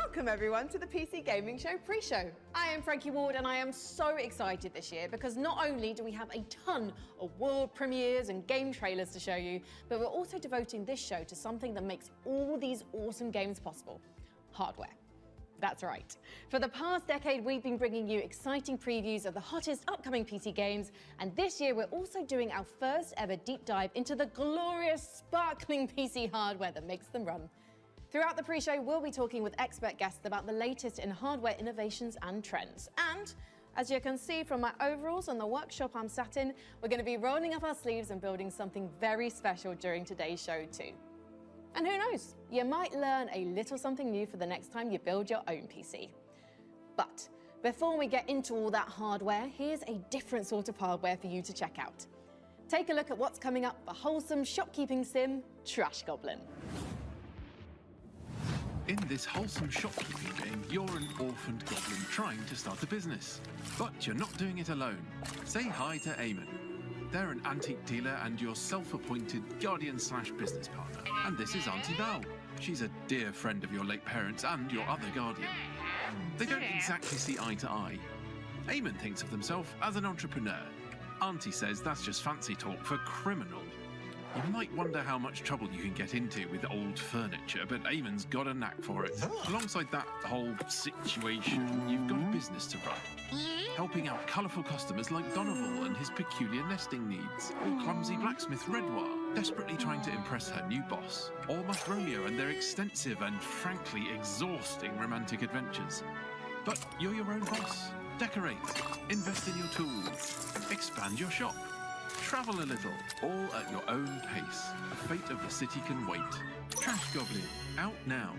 Welcome everyone to the PC Gaming Show pre-show. I am Frankie Ward and I am so excited this year because not only do we have a ton of world premieres and game trailers to show you, but we're also devoting this show to something that makes all these awesome games possible: hardware. That's right. For the past decade, we've been bringing you exciting previews of the hottest upcoming PC games, and this year we're also doing our first ever deep dive into the glorious, sparkling PC hardware that makes them run. Throughout the pre-show, we'll be talking with expert guests about the latest in hardware innovations and trends. And as you can see from my overalls and the workshop I'm sat in, we're going to be rolling up our sleeves and building something very special during today's show too. And who knows, you might learn a little something new for the next time you build your own PC. But before we get into all that hardware, here's a different sort of hardware for you to check out. Take a look at what's coming up for wholesome shopkeeping sim, Trash Goblin. In this wholesome shopkeeping game, you're an orphaned goblin trying to start a business. But you're not doing it alone. Say hi to Eamon. They're an antique dealer and your self-appointed guardian/business partner. And this is Auntie Val. She's a dear friend of your late parents and your other guardian. They don't exactly see eye to eye. Eamon thinks of himself as an entrepreneur. Auntie says that's just fancy talk for criminal. You might wonder how much trouble you can get into with old furniture, but Eamon's got a knack for it. Alongside that whole situation, you've got a business to run, helping out colourful customers like Donovan and his peculiar nesting needs, or clumsy blacksmith Redwar, desperately trying to impress her new boss, or Muff Romeo and their extensive and frankly exhausting romantic adventures. But you're your own boss. Decorate, invest in your tools, expand your shop, travel a little, all at your own pace. The fate of the city can wait. Trash Goblin, out now.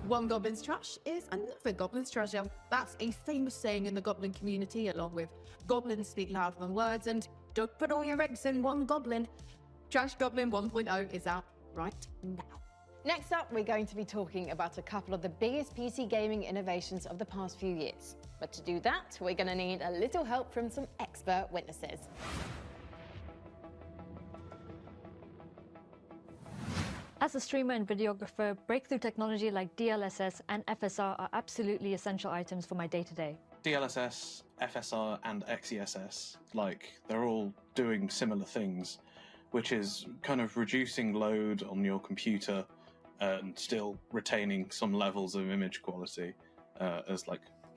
One goblin's trash is another goblin's treasure. That's a famous saying in the goblin community, along with goblins speak louder than words and don't put all your eggs in one goblin. Trash Goblin 1.0 is out right now. Next up, we're going to be talking about a couple of the biggest PC gaming innovations of the past few years. But to do that, we're going to need a little help from some expert witnesses. As a streamer and videographer, breakthrough technology like DLSS and FSR are absolutely essential items for my day-to-day. DLSS, FSR, and XESS, they're all doing similar things, which is kind of reducing load on your computer and still retaining some levels of image quality as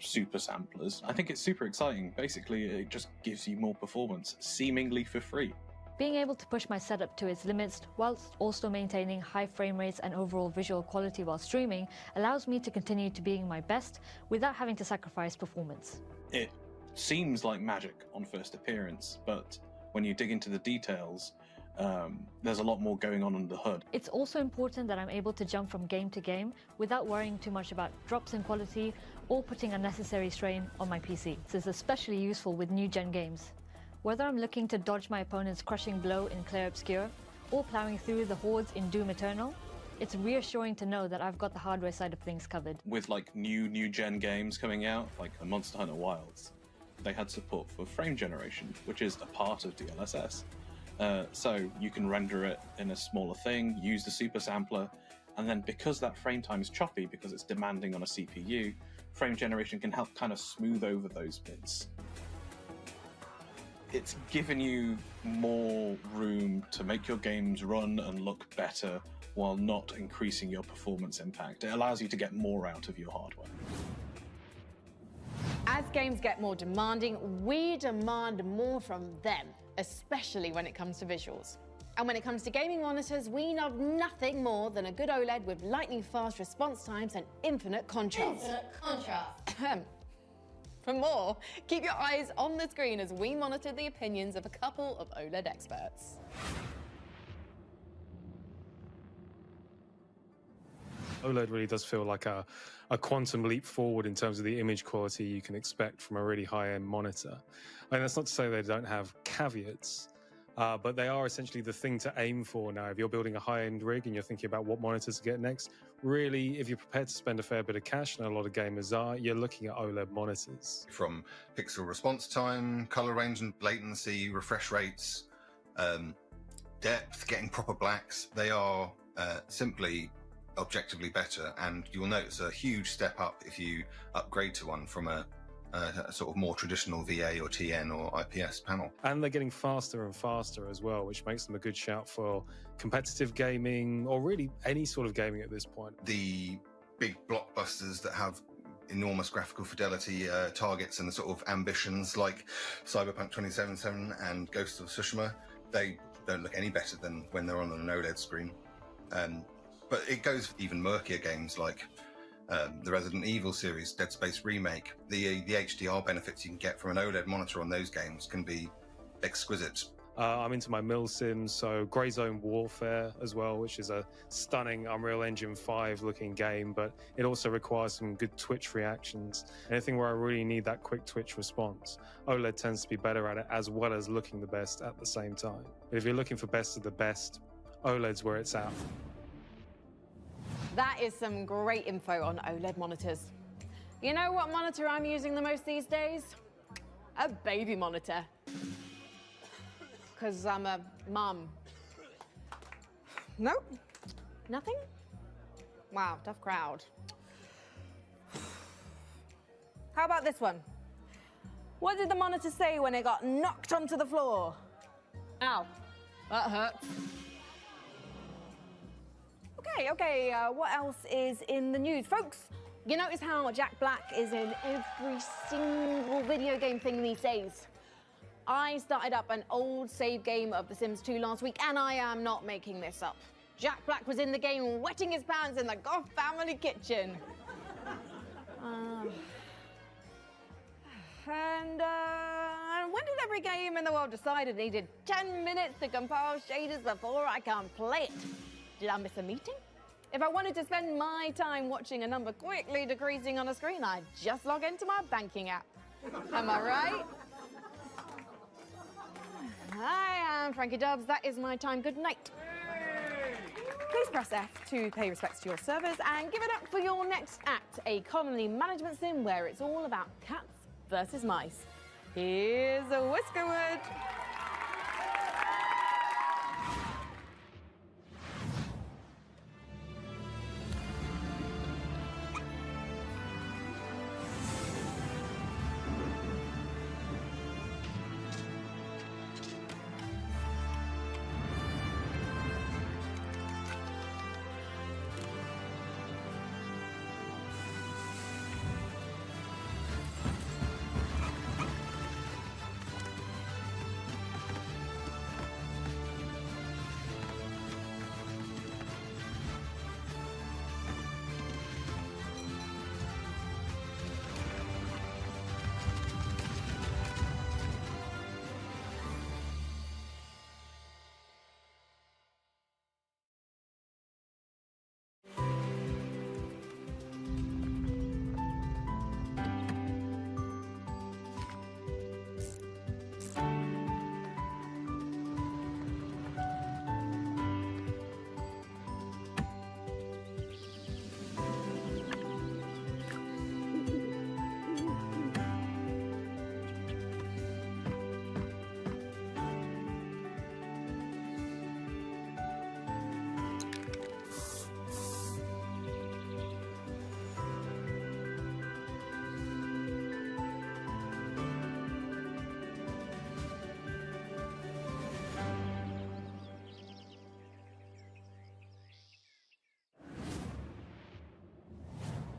super samplers. I think it's super exciting. Basically, it just gives you more performance, seemingly for free. Being able to push my setup to its limits whilst also maintaining high frame rates and overall visual quality while streaming allows me to continue to being my best without having to sacrifice performance. It seems like magic on first appearance, but when you dig into the details, there's a lot more going on under the hood. It's also important that I'm able to jump from game to game without worrying too much about drops in quality or putting unnecessary strain on my PC. This is especially useful with new-gen games. Whether I'm looking to dodge my opponent's crushing blow in Clair Obscur or plowing through the hordes in Doom Eternal, it's reassuring to know that I've got the hardware side of things covered. With new-gen games coming out, like Monster Hunter Wilds, they had support for frame generation, which is a part of DLSS. So you can render it in a smaller thing, use the super sampler, and then because that frame time is choppy, because it's demanding on a CPU, frame generation can help kind of smooth over those bits. It's given you more room to make your games run and look better while not increasing your performance impact. It allows you to get more out of your hardware. As games get more demanding, we demand more from them, especially when it comes to visuals. And when it comes to gaming monitors, we know nothing more than a good OLED with lightning-fast response times and infinite contrast. For more, keep your eyes on the screen as we monitor the opinions of a couple of OLED experts. OLED really does feel like a quantum leap forward in terms of the image quality you can expect from a really high-end monitor. And that's not to say they don't have caveats, but they are essentially the thing to aim for now. If you're building a high-end rig and you're thinking about what monitors to get next, really, if you're prepared to spend a fair bit of cash, and a lot of gamers are, you're looking at OLED monitors. From pixel response time, color range and latency, refresh rates, depth, getting proper blacks, they are simply objectively better, and you'll notice a huge step up if you upgrade to one from a sort of more traditional VA or TN or IPS panel. And they're getting faster and faster as well, which makes them a good shout for competitive gaming, or really any sort of gaming at this point. The big blockbusters that have enormous graphical fidelity targets and the sort of ambitions like Cyberpunk 2077 and Ghost of Tsushima, they don't look any better than when they're on an OLED screen. But it goes even murkier games like the Resident Evil series, Dead Space Remake. The HDR benefits you can get from an OLED monitor on those games can be exquisite. I'm into my mill sims, so Grey Zone Warfare as well, which is a stunning Unreal Engine 5 looking game, but it also requires some good twitch reactions. Anything where I really need that quick twitch response, OLED tends to be better at it, as well as looking the best at the same time. But if you're looking for best of the best, OLED's where it's at. That is some great info on OLED monitors. You know what monitor I'm using the most these days? A baby monitor. Because I'm a mum. Nope. Nothing? Wow, tough crowd. How about this one? What did the monitor say when it got knocked onto the floor? Ow, that hurts. Okay, what else is in the news? Folks, you notice how Jack Black is in every single video game thing these days? I started up an old save game of The Sims 2 last week, and I am not making this up. Jack Black was in the game wetting his pants in the Goff family kitchen. And when did every game in the world decide it needed 10 minutes to compile shaders before I can play it? Did I miss a meeting? If I wanted to spend my time watching a number quickly decreasing on a screen, I'd just log into my banking app. Am I right? I am Frankie Dubs. That is my time. Good night. Please press F to pay respects to your servers and give it up for your next act, a colony management sim where it's all about cats versus mice. Here's a Whiskerwood.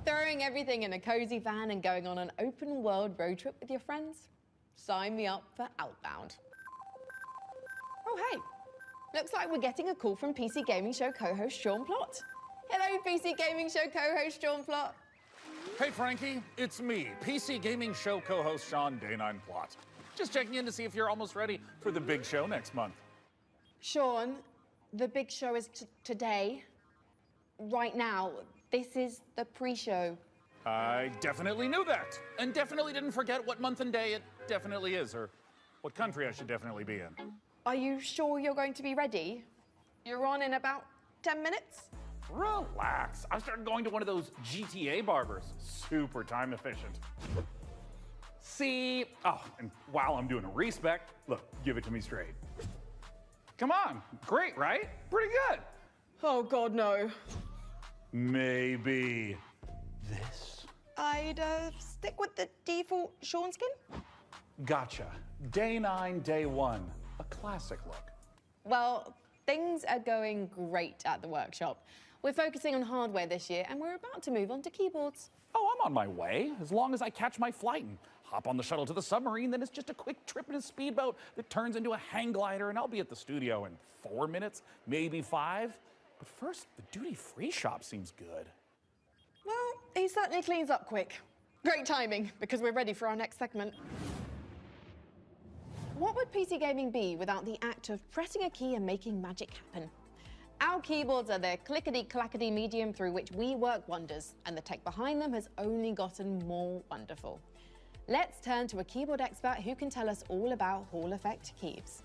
Throwing everything in a cozy van and going on an open world road trip with your friends? Sign me up for Outbound. Oh, hey, looks like we're getting a call from PC Gaming Show co-host Sean Plott. Hello, PC Gaming Show co-host Sean Plott. Hey, Frankie, it's me, PC Gaming Show co-host Sean Day9 Plott. Just checking in to see if you're almost ready for the big show next month. Sean, the big show is today, right now. This is the pre-show. I definitely knew that, and definitely didn't forget what month and day it definitely is, or what country I should definitely be in. Are you sure you're going to be ready? You're on in about 10 minutes? Relax. I started going to one of those GTA barbers. Super time efficient. See? Oh, and while I'm doing a respec, look, give it to me straight. Come on. Great, right? Pretty good. Oh God, no. Maybe this? I'd stick with the default Sean skin. Gotcha. Day 9, day 1. A classic look. Well, things are going great at the workshop. We're focusing on hardware this year, and we're about to move on to keyboards. Oh, I'm on my way. As long as I catch my flight and hop on the shuttle to the submarine, then it's just a quick trip in a speedboat that turns into a hang glider, and I'll be at the studio in 4 minutes, maybe 5. But first, the duty-free shop seems good. Well, he certainly cleans up quick. Great timing, because we're ready for our next segment. What would PC gaming be without the act of pressing a key and making magic happen? Our keyboards are the clickety-clackety medium through which we work wonders, and the tech behind them has only gotten more wonderful. Let's turn to a keyboard expert who can tell us all about Hall effect keys.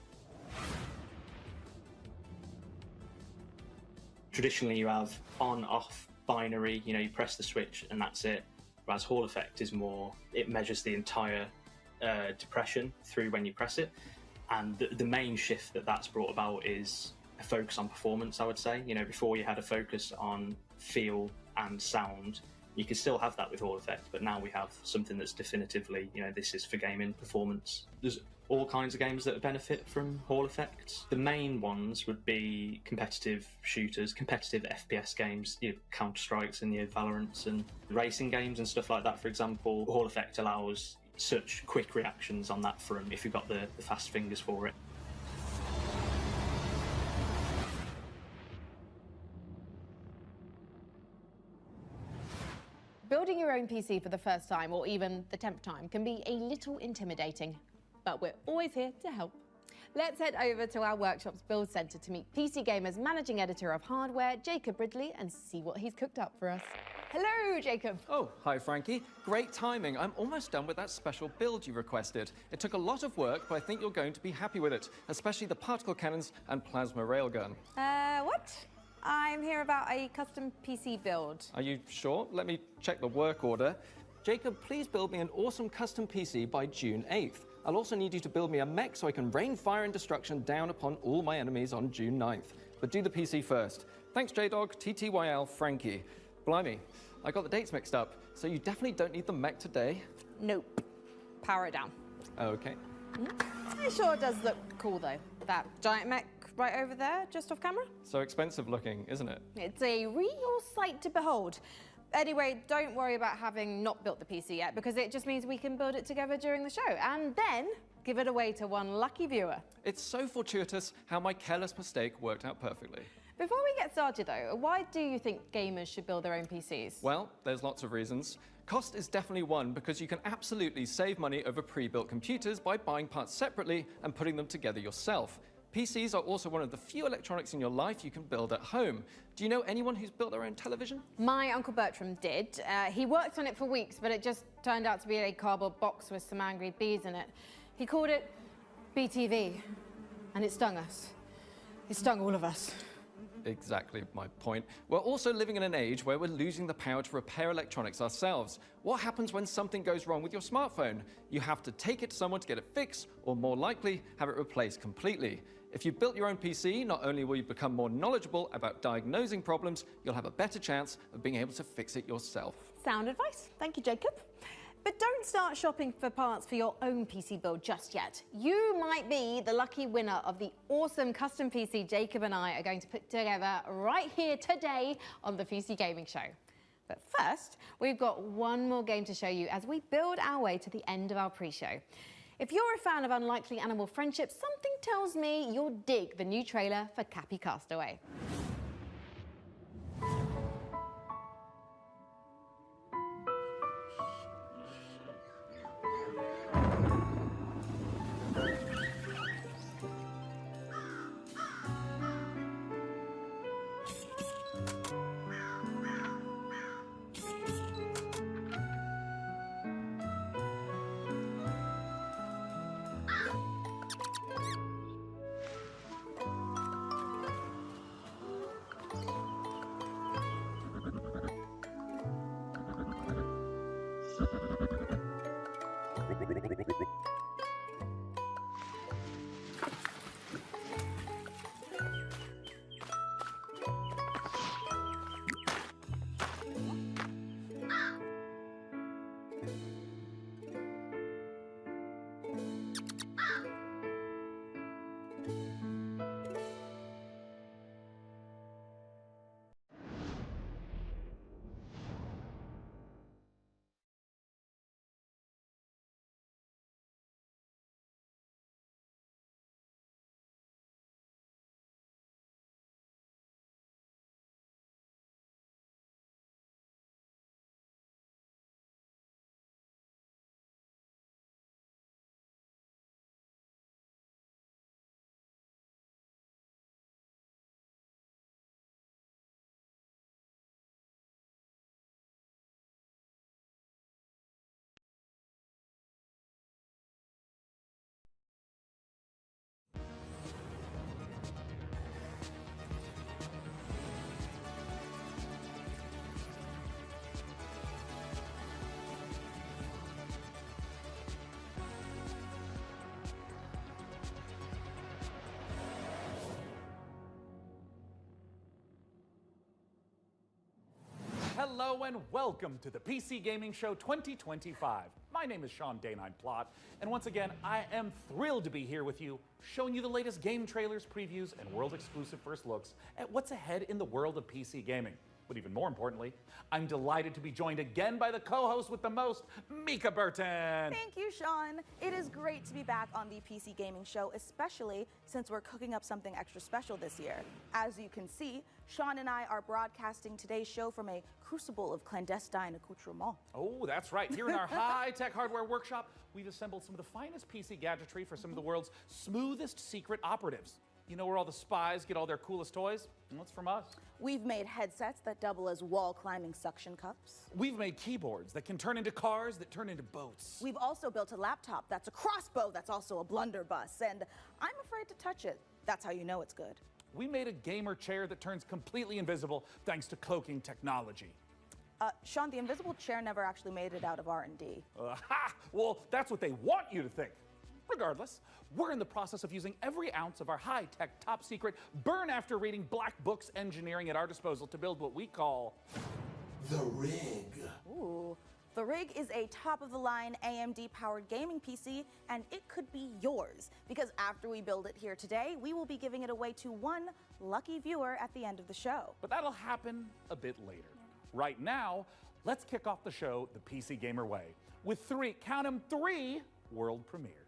Traditionally, you have on-off binary, you press the switch and that's it. Whereas Hall effect is more, it measures the entire depression through when you press it. And the main shift that's brought about is a focus on performance, I would say. Before you had a focus on feel and sound. You can still have that with Hall effect, but now we have something that's definitively, this is for gaming performance. There's all kinds of games that benefit from Hall effects. The main ones would be competitive shooters, competitive FPS games, Counter-Strikes and Valorants, and racing games and stuff like that, for example. Hall effect allows such quick reactions on that front if you've got the fast fingers for it. Building your own PC for the first time, or even the 10th time, can be a little intimidating, but we're always here to help. Let's head over to our workshop's Build Centre to meet PC Gamer's Managing Editor of Hardware, Jacob Ridley, and see what he's cooked up for us. Hello, Jacob. Oh, hi, Frankie. Great timing. I'm almost done with that special build you requested. It took a lot of work, but I think you're going to be happy with it, especially the particle cannons and plasma railgun. What? I'm here about a custom PC build. Are you sure? Let me check the work order. Jacob, please build me an awesome custom PC by June 8th. I'll also need you to build me a mech so I can rain fire and destruction down upon all my enemies on June 9th. But do the PC first. Thanks, JDog, TTYL, Frankie. Blimey, I got the dates mixed up, so you definitely don't need the mech today? Nope. Power it down. Okay. It sure does look cool, though. That giant mech right over there, just off camera. So expensive looking, isn't it? It's a real sight to behold. Anyway, don't worry about having not built the PC yet, because it just means we can build it together during the show, and then give it away to one lucky viewer. It's so fortuitous how my careless mistake worked out perfectly. Before we get started, though, why do you think gamers should build their own PCs? Well, there's lots of reasons. Cost is definitely one, because you can absolutely save money over pre-built computers by buying parts separately and putting them together yourself. PCs are also one of the few electronics in your life you can build at home. Do you know anyone who's built their own television? My Uncle Bertram did. He worked on it for weeks, but it just turned out to be a cardboard box with some angry bees in it. He called it BTV, and it stung us. It stung all of us. Exactly my point. We're also living in an age where we're losing the power to repair electronics ourselves. What happens when something goes wrong with your smartphone? You have to take it to someone to get it fixed, or more likely, have it replaced completely. If you built your own PC, not only will you become more knowledgeable about diagnosing problems, you'll have a better chance of being able to fix it yourself. Sound advice. Thank you, Jacob. But don't start shopping for parts for your own PC build just yet. You might be the lucky winner of the awesome custom PC Jacob and I are going to put together right here today on the PC Gaming Show. But first, we've got one more game to show you as we build our way to the end of our pre-show. If you're a fan of Unlikely Animal Friendship, something tells me you'll dig the new trailer for Cappy Castaway. hello, and welcome to the PC Gaming Show 2025. My name is Sean Day9 Plot, and once again, I am thrilled to be here with you, showing you the latest game trailers, previews, and world-exclusive first looks at what's ahead in the world of PC gaming. But even more importantly, I'm delighted to be joined again by the co-host with the most, Mika Burton. Thank you, Sean. It is great to be back on the PC Gaming Show, especially since we're cooking up something extra special this year. As you can see, Sean and I are broadcasting today's show from a crucible of clandestine accoutrements. Oh, that's right. Here in our high-tech hardware workshop, we've assembled some of the finest PC gadgetry for some of the world's smoothest secret operatives. You know where all the spies get all their coolest toys? And that's from us. We've made headsets that double as wall-climbing suction cups. We've made keyboards that can turn into cars that turn into boats. We've also built a laptop that's a crossbow that's also a blunderbuss, and I'm afraid to touch it. That's how you know it's good. We made a gamer chair that turns completely invisible thanks to cloaking technology. Sean, the invisible chair never actually made it out of R&D. Well, that's what they want you to think. Regardless, we're in the process of using every ounce of our high-tech, top-secret, burn-after-reading black books engineering at our disposal to build what we call the Rig. Ooh. The Rig is a top-of-the-line AMD-powered gaming PC, and it could be yours. Because after we build it here today, we will be giving it away to one lucky viewer at the end of the show. But that'll happen a bit later. Right now, let's kick off the show the PC Gamer way with three, count 'em, three world premieres.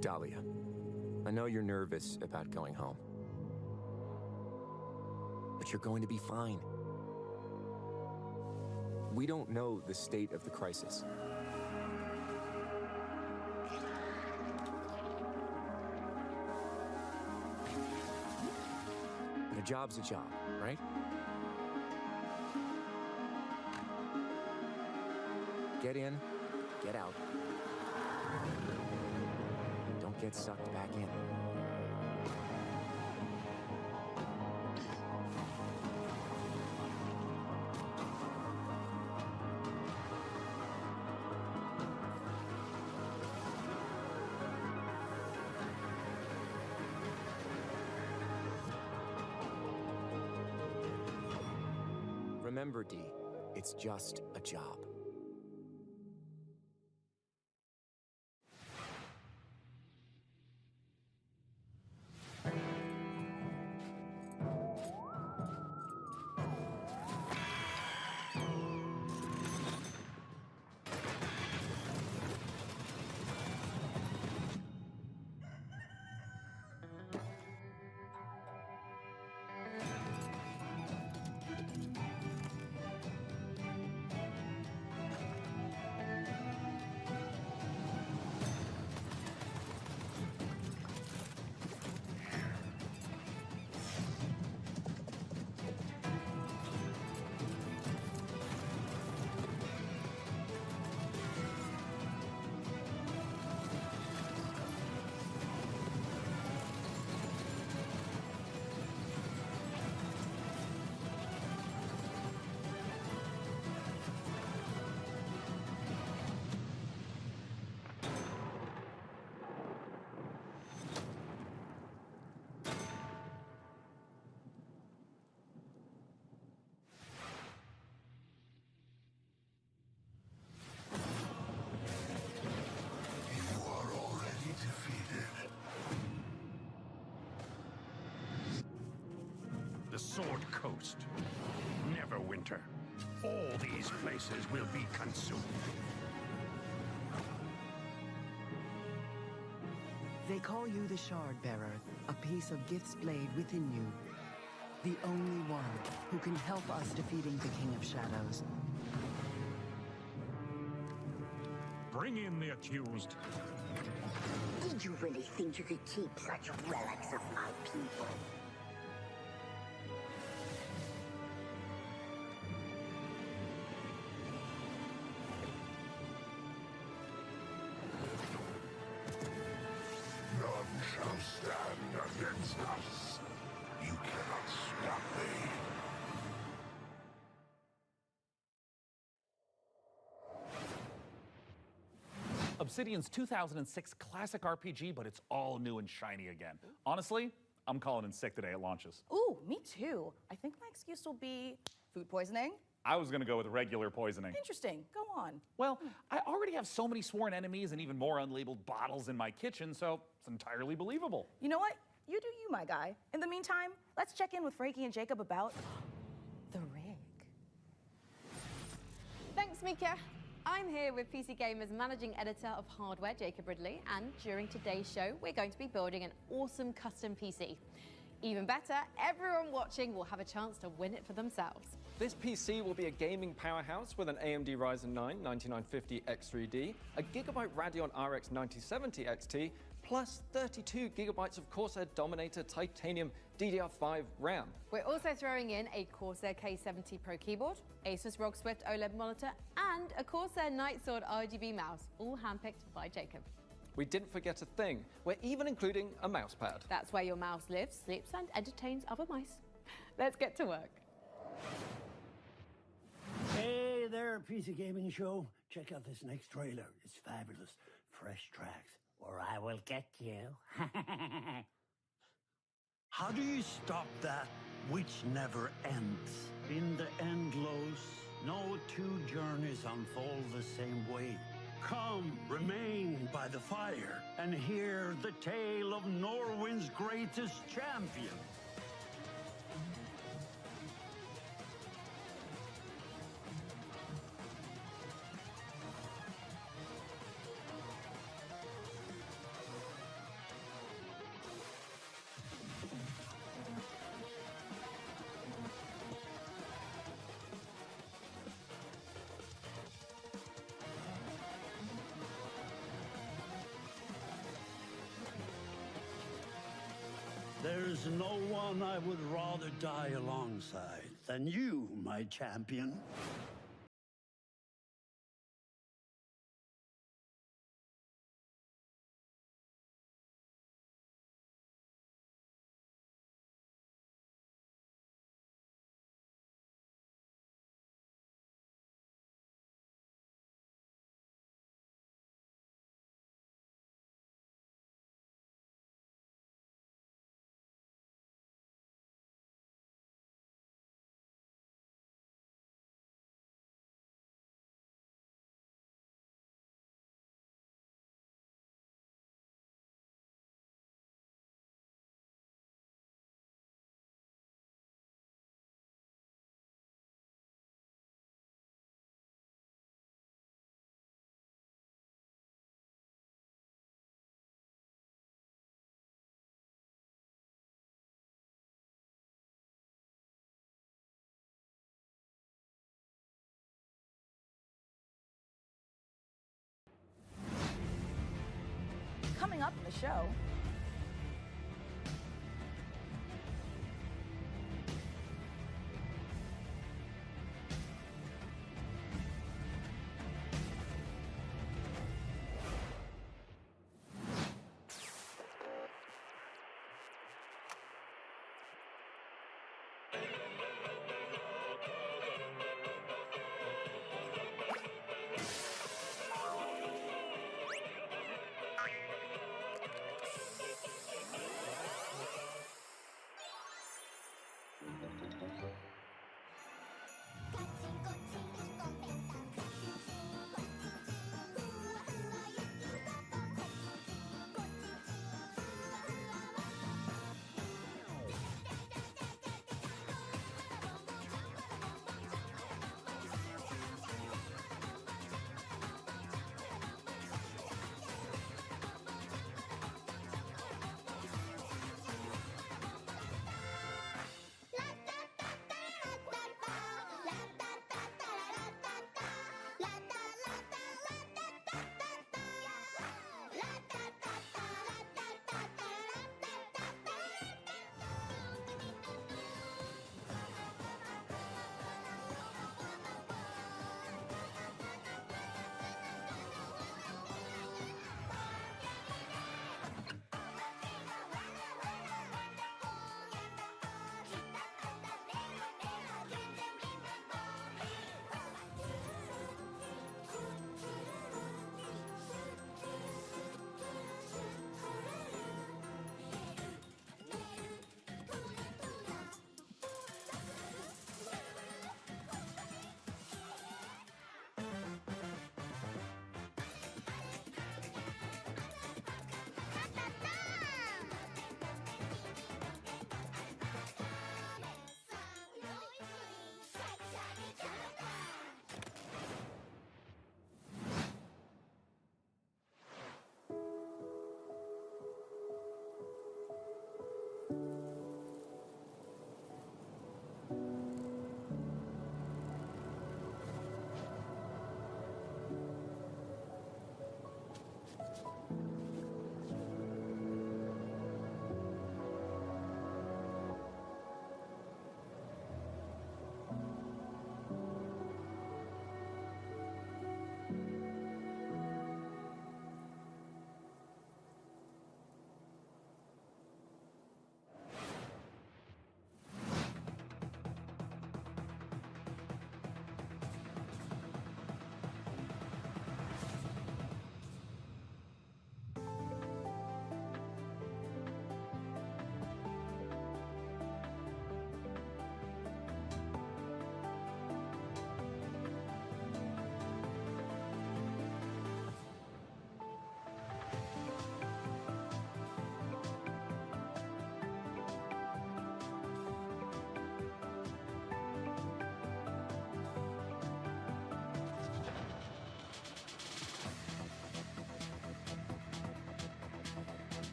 Dahlia, I know you're nervous about going home, but you're going to be fine. We don't know the state of the crisis. But a job's a job, right? Get in, get out. Don't get sucked back in. Remember, Dee, it's just a job. The Sword Coast. Neverwinter. All these places will be consumed. They call you the Shard Bearer, a piece of Gith's blade within you. The only one who can help us defeating the King of Shadows. Bring in the accused. Did you really think you could keep such relics of my people? None shall stand against us. You cannot stop me. A Obsidian's 2006 classic RPG, but it's all new and shiny again. Honestly, I'm calling in sick the day it launches. Ooh, me too. I think my excuse will be food poisoning. I was gonna go with regular poisoning. Interesting. Go on. Well, I already have so many sworn enemies and even more unlabeled bottles in my kitchen, so it's entirely believable. You know what? You do you, my guy. In the meantime, let's check in with Frankie and Jacob about the rig. Thanks, Mika. I'm here with PC Gamer's managing editor of hardware, Jacob Ridley, and during today's show, we're going to be building an awesome custom PC. Even better, everyone watching will have a chance to win it for themselves. This PC will be a gaming powerhouse with an AMD Ryzen 9 9950 X3D, a Gigabyte Radeon RX 9070 XT, plus 32 gigabytes of Corsair Dominator Titanium DDR5 RAM. We're also throwing in a Corsair K70 Pro keyboard, Asus ROG Swift OLED monitor, and a Corsair Nightsword RGB mouse, all handpicked by Jacob. We didn't forget a thing. We're even including a mouse pad. That's where your mouse lives, sleeps, and entertains other mice. Let's get to work. Hey there, PC Gaming Show. Check out this next trailer. It's fabulous. Fresh tracks, or I will get you. How do you stop that which never ends? In the endless, no two journeys unfold the same way. Come, remain by the fire, and hear the tale of Norway's greatest champion. There's no one I would rather die alongside than you, my champion. Coming up in the show,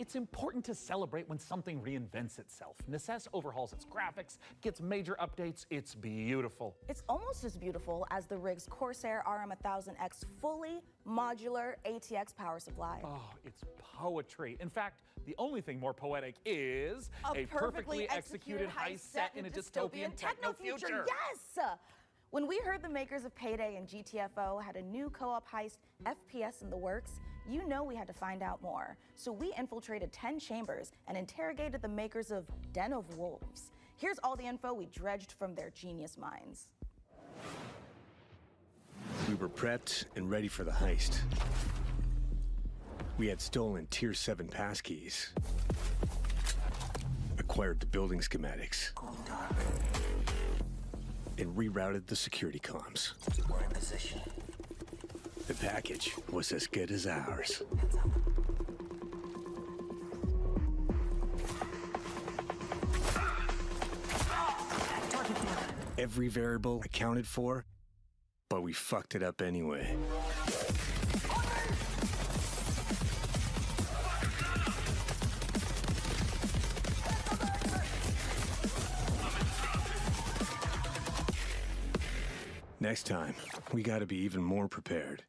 It's important to celebrate when something reinvents itself. Necess overhauls its graphics, gets major updates. It's beautiful. It's almost as beautiful as the rig's Corsair RM1000X fully modular ATX power supply. Oh, it's poetry. In fact, the only thing more poetic is a perfectly executed heist set in a dystopian techno future. Yes! When we heard the makers of Payday and GTFO had a new co-op heist FPS in the works, you know we had to find out more. So we infiltrated 10 chambers and interrogated the makers of Den of Wolves. Here's all the info we dredged from their genius minds. We were prepped and ready for the heist. We had stolen Tier 7 passkeys, acquired the building schematics, and rerouted the security comms. We're in position. The package was as good as ours. Every variable accounted for, but we fucked it up anyway. Next time, we gotta be even more prepared.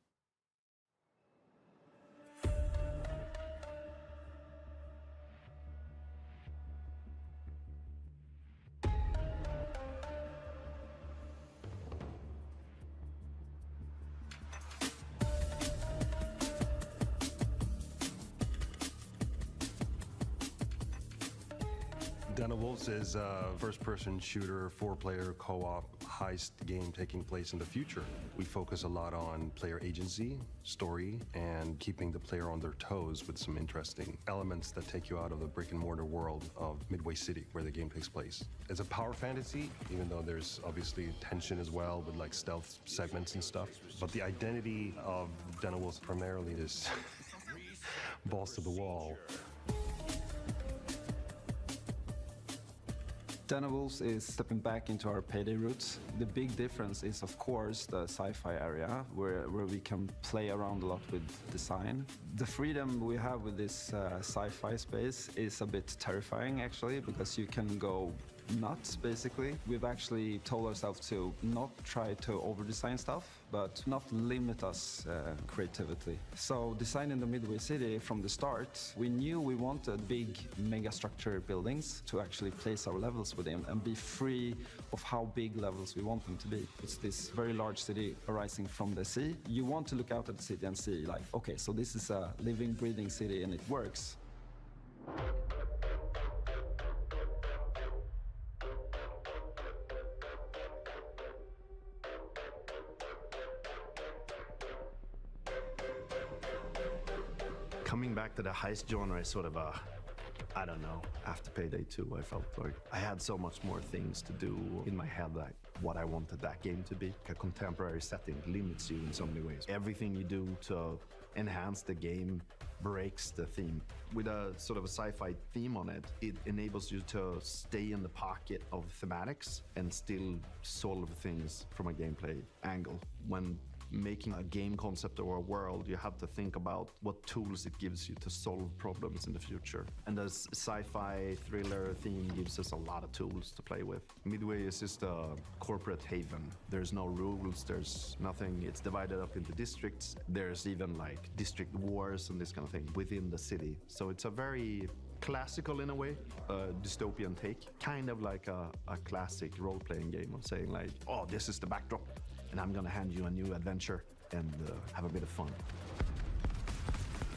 Den of Wolves is a first-person shooter, four-player co-op heist game taking place in the future. We focus a lot on player agency, story, and keeping the player on their toes with some interesting elements that take you out of the brick-and-mortar world of Midway City, where the game takes place. It's a power fantasy, even though there's obviously tension as well with like stealth segments and stuff. But the identity of Den of Wolves primarily is balls to the wall. Den of Wolves is stepping back into our Payday roots. The big difference is, of course, the sci-fi area, where we can play around a lot with design. The freedom we have with this sci-fi space is a bit terrifying, actually, because you can go nuts, basically. We've actually told ourselves to not try to over-design stuff, but not limit us creativity. So designing the Midway City from the start, we knew we wanted big mega-structure buildings to actually place our levels within and be free of how big levels we want them to be. It's this very large city arising from the sea. You want to look out at the city and see, like, okay, so this is a living, breathing city and it works. Coming back to the heist genre is sort of a, I don't know, after Payday 2, I felt like I had so much more things to do in my head, like what I wanted that game to be. A contemporary setting limits you in so many ways. Everything you do to enhance the game breaks the theme. With a sort of a sci-fi theme on it, it enables you to stay in the pocket of thematics and still solve things from a gameplay angle. When making a game concept or a world, you have to think about what tools it gives you to solve problems in the future. And the sci-fi thriller theme gives us a lot of tools to play with. Midway is just a corporate haven. There's no rules, there's nothing. It's divided up into districts. There's even like district wars and this kind of thing within the city. So it's a very classical in a way, dystopian take. Kind of like a classic role-playing game of saying like, oh, this is the backdrop, and I'm gonna hand you a new adventure and have a bit of fun.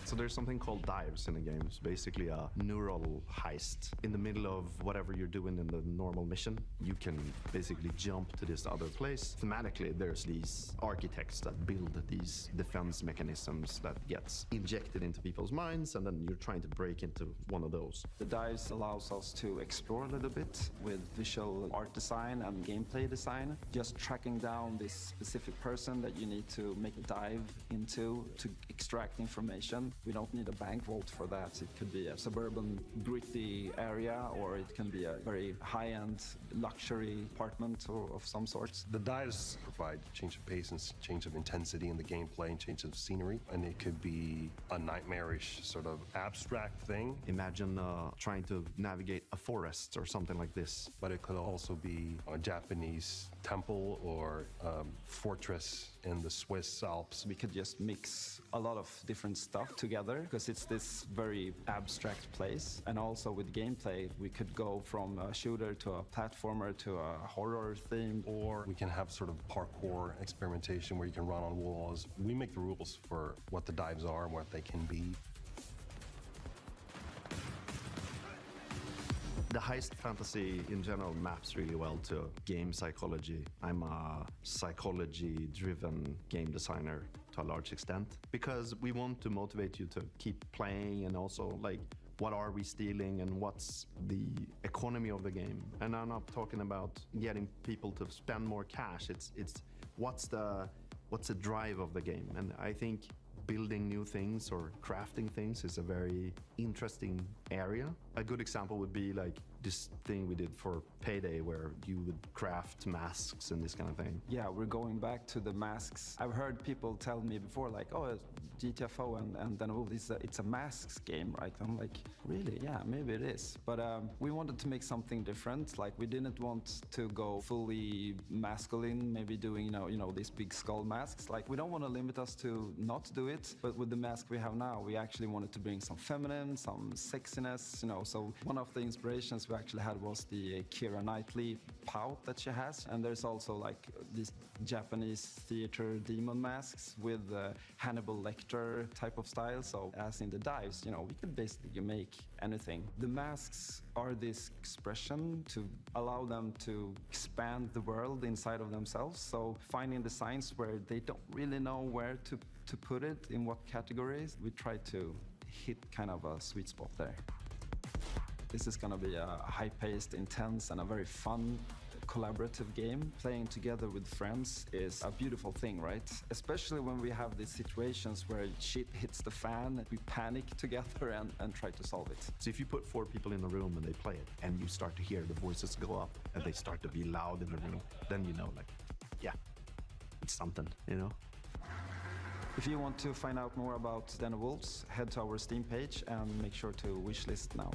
So there's something called dives in the game. It's basically a neural heist. In the middle of whatever you're doing in the normal mission, you can basically jump to this other place. Thematically, there's these architects that build these defense mechanisms that gets injected into people's minds, and then you're trying to break into one of those. The dives allows us to explore a little bit with visual art design and gameplay design. Just tracking down this specific person that you need to make a dive into to extract information. We don't need a bank vault for that. It could be a suburban, gritty area, or it can be a very high-end luxury apartment or of some sort. The dives provide change of pace and change of intensity in the gameplay and change of scenery, and it could be a nightmarish sort of abstract thing. Imagine trying to navigate a forest or something like this. But it could also be a Japanese temple or fortress in the Swiss Alps. We could just mix a lot of different stuff together because it's this very abstract place. And also with gameplay, we could go from a shooter to a platformer to a horror theme. Or we can have sort of parkour experimentation where you can run on walls. We make the rules for what the dives are and what they can be. The heist fantasy in general maps really well to game psychology. I'm a psychology-driven game designer to a large extent because we want to motivate you to keep playing, and also like what are we stealing and what's the economy of the game. And I'm not talking about getting people to spend more cash. It's what's the drive of the game. And I think building new things or crafting things is a very interesting area. A good example would be like this thing we did for Payday where you would craft masks and this kind of thing. Yeah, we're going back to the masks. I've heard people tell me before, like, oh, GTFO and then it's a masks game, right? I'm like, really? Yeah, maybe it is. But we wanted to make something different. Like, we didn't want to go fully masculine, maybe doing, you know, these big skull masks. Like, we don't want to limit us to not do it, but with the mask we have now, we actually wanted to bring some feminine, some sexiness, you know. So one of the inspirations we actually had was the Keira Knightley pout that she has. And there's also like these Japanese theater demon masks with Hannibal Lecter type of style. So as in the dives, you know, we could basically make anything. The masks are this expression to allow them to expand the world inside of themselves. So finding designs where they don't really know where to put it, in what categories, we try to hit kind of a sweet spot there. This is gonna be a high-paced, intense, and a very fun, collaborative game. Playing together with friends is a beautiful thing, right? Especially when we have these situations where shit hits the fan, we panic together and try to solve it. So if you put 4 people in a room and they play it, and you start to hear the voices go up, and they start to be loud in the room, then you know, like, yeah, it's something, you know? If you want to find out more about Den of Wolves, head to our Steam page and make sure to wishlist now.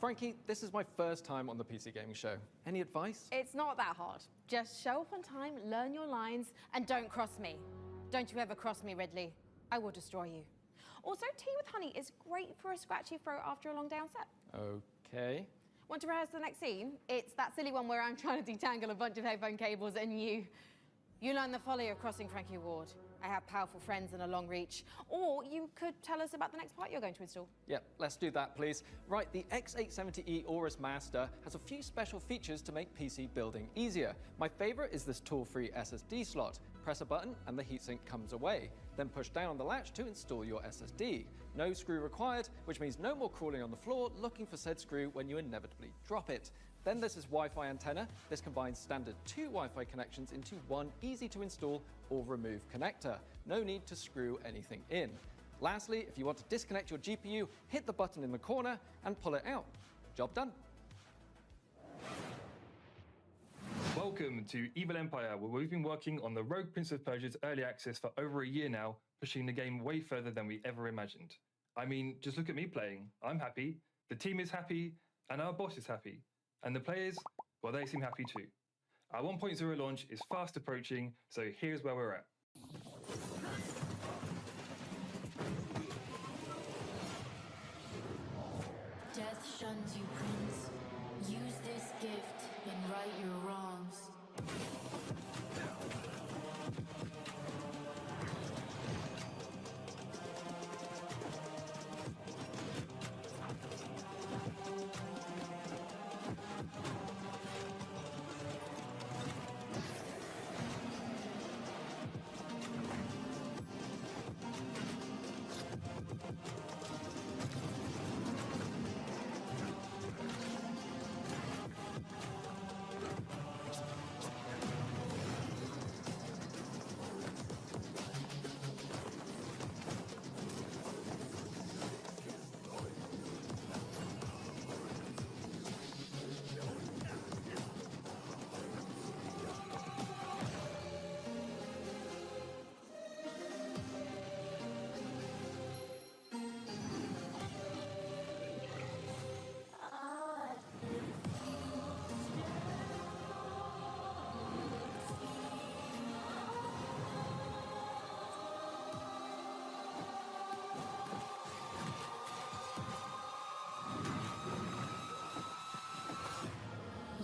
Frankie, this is my first time on the PC Gaming Show. Any advice? It's not that hard. Just show up on time, learn your lines, and don't cross me. Don't you ever cross me, Ridley. I will destroy you. Also, tea with honey is great for a scratchy throat after a long day on set. Okay. Want to rehearse the next scene? It's that silly one where I'm trying to detangle a bunch of headphone cables and you learn the folly of crossing Frankie Ward. I have powerful friends and a long reach. Or you could tell us about the next part you're going to install. Yep, let's do that, please. Right, the X870E Aorus Master has a few special features to make PC building easier. My favorite is this tool-free SSD slot. Press a button and the heatsink comes away. Then push down on the latch to install your SSD. No screw required, which means no more crawling on the floor looking for said screw when you inevitably drop it. Then there's this Wi-Fi antenna. This combines standard 2 Wi-Fi connections into one easy to install or remove connector. No need to screw anything in. Lastly, if you want to disconnect your GPU, hit the button in the corner and pull it out. Job done. Welcome to Evil Empire, where we've been working on the Rogue Prince of Persia's early access for over a year now, pushing the game way further than we ever imagined. I mean, just look at me playing. I'm happy, the team is happy, and our boss is happy. And the players, well, they seem happy too. Our 1.0 launch is fast approaching, so here's where we're at. Death shuns you, Prince. Use this gift and right your wrongs.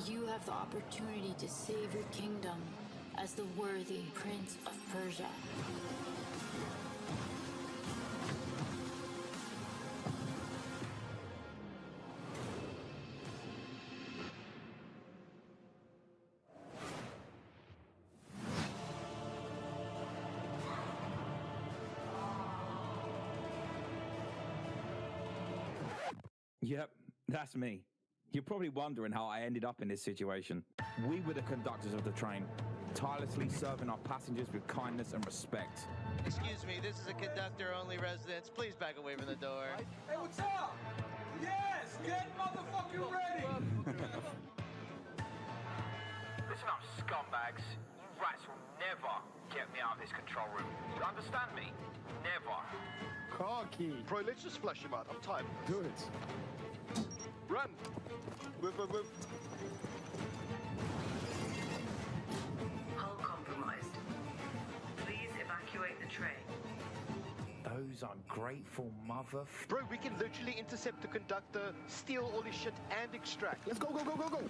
You have the opportunity to save your kingdom as the worthy Prince of Persia. Yep, that's me. You're probably wondering how I ended up in this situation. We were the conductors of the train, tirelessly serving our passengers with kindness and respect. Excuse me, this is a conductor-only residence. Please back away from the door. Hey, what's up? Yes, get motherfucking ready! Listen up, scumbags. You rats will never get me out of this control room. You understand me? Never. Car key. Bro, let's just flush him out. I'm tired. Do it. Run! Move, move, move. Hull compromised. Please evacuate the train. Those ungrateful mother... Bro, we can literally intercept the conductor, steal all his shit, and extract. Let's go, go, go, go, go!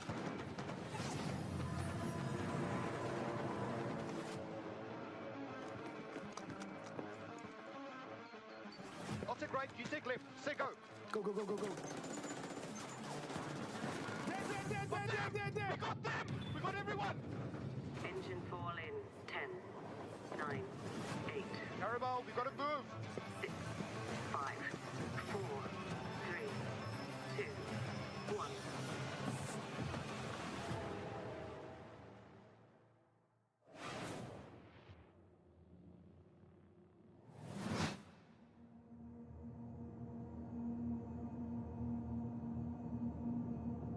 I'll take right, you take left. Say go. Go, go, go, go, go. We got them! We got everyone! Engine fall in 10, 9, 8. Carabao, we gotta move! 6, 5, 4, 3, 2, 1.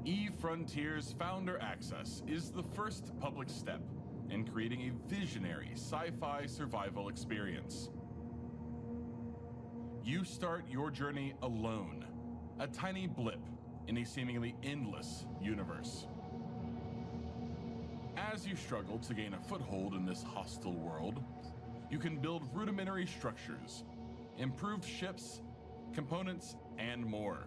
eFrontiers Founder Access is the first public step in creating a visionary sci-fi survival experience. You start your journey alone, a tiny blip in a seemingly endless universe. As you struggle to gain a foothold in this hostile world, you can build rudimentary structures, improved ships, components, and more.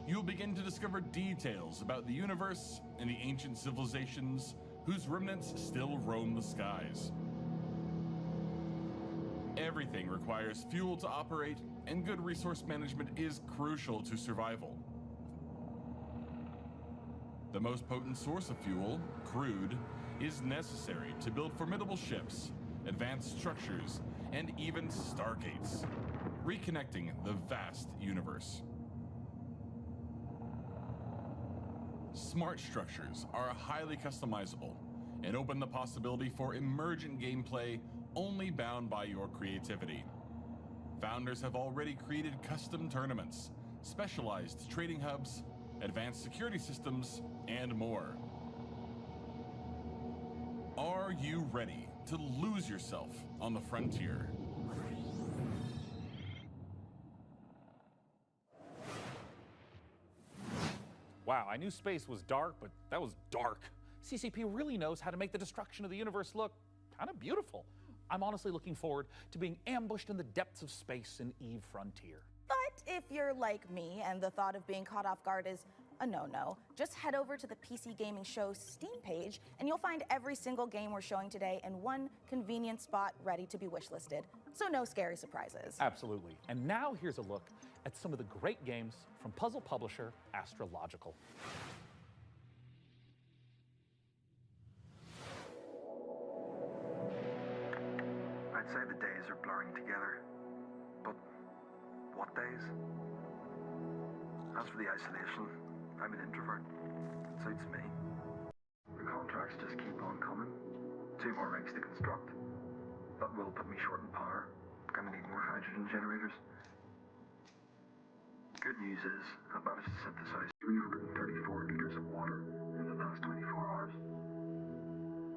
You'll begin to discover details about the universe and the ancient civilizations whose remnants still roam the skies. Everything requires fuel to operate, and good resource management is crucial to survival. The most potent source of fuel, crude, is necessary to build formidable ships, advanced structures, and even stargates, reconnecting the vast universe. Smart structures are highly customizable and open the possibility for emergent gameplay only bound by your creativity. Founders have already created custom tournaments, specialized trading hubs, advanced security systems, and more. Are you ready to lose yourself on the frontier? Wow, I knew space was dark, but that was dark. CCP really knows how to make the destruction of the universe look kind of beautiful. I'm honestly looking forward to being ambushed in the depths of space in EVE Frontier. But if you're like me and the thought of being caught off guard is a no-no, just head over to the PC Gaming Show Steam page and you'll find every single game we're showing today in one convenient spot ready to be wishlisted. So no scary surprises. Absolutely. And now here's a look at some of the great games from puzzle publisher Astrological. I'd say the days are blurring together. But what days? As for the isolation, I'm an introvert. It suits me. The contracts just keep on coming. 2 more rigs to construct. That will put me short in power. Gonna need more hydrogen generators. Good news is, I've managed to synthesize 334 liters of water in the last 24 hours.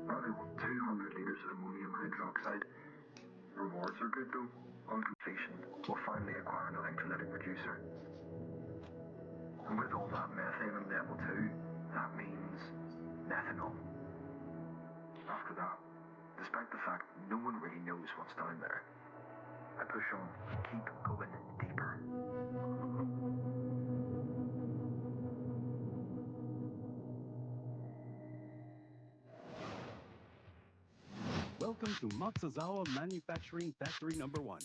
Now I want 200 liters of ammonium hydroxide. Rewards are good though. On completion, we'll finally acquire an electrolytic reducer. And with all that methane and level 2, that means methanol. After that, despite the fact no one really knows what's down there, I push on, keep going deeper. Welcome to Matsuzawa Manufacturing Factory Number 1.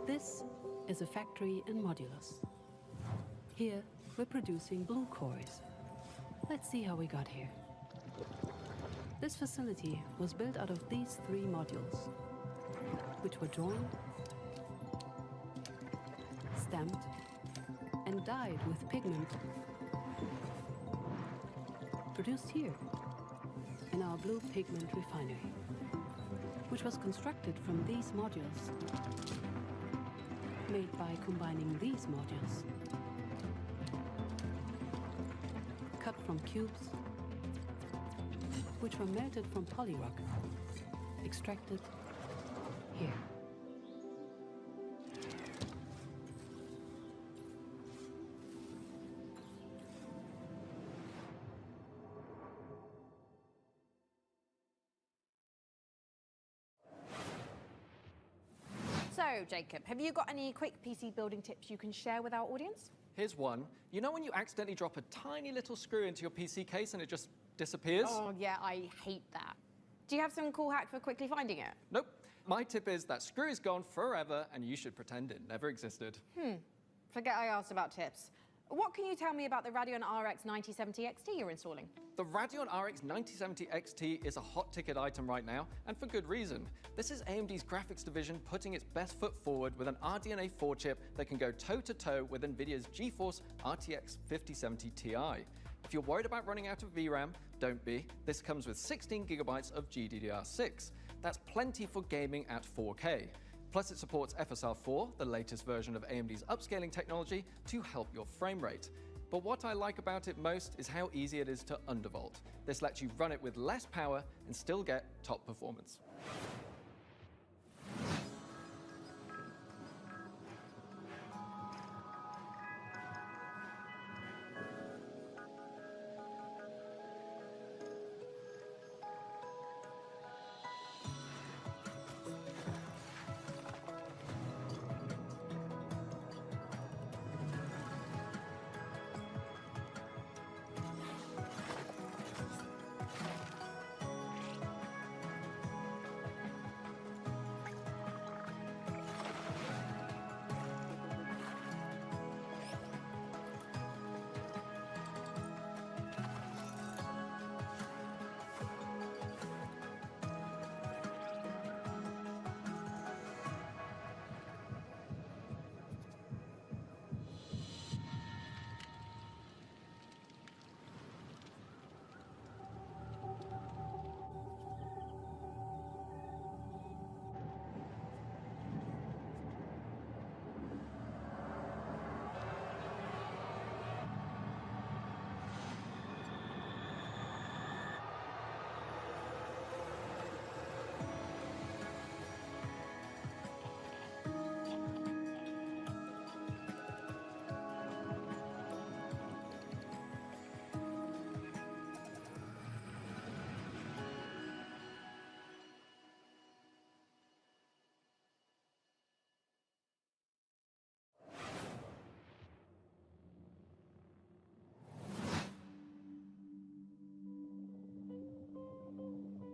This is a factory in Modulus. Here, we're producing blue cores. Let's see how we got here. This facility was built out of these 3 modules, which were drawn, stamped, and dyed with pigment. Produced here, in our blue pigment refinery, which was constructed from these modules, made by combining these modules, cut from cubes, which were melted from polyrock, extracted here. So, Jacob, have you got any quick PC building tips you can share with our audience? Here's one. You know when you accidentally drop a tiny little screw into your PC case and it just disappears? Oh, yeah, I hate that. Do you have some cool hack for quickly finding it? Nope. My tip is that screw is gone forever and you should pretend it never existed. Forget I asked about tips. What can you tell me about the Radeon RX 9070 XT you're installing? The Radeon RX 9070 XT is a hot ticket item right now, and for good reason. This is AMD's graphics division putting its best foot forward with an RDNA 4 chip that can go toe-to-toe with NVIDIA's GeForce RTX 5070 Ti. If you're worried about running out of VRAM, don't be. This comes with 16 gigabytes of GDDR6. That's plenty for gaming at 4K. Plus it supports FSR4, the latest version of AMD's upscaling technology, to help your frame rate. But what I like about it most is how easy it is to undervolt. This lets you run it with less power and still get top performance.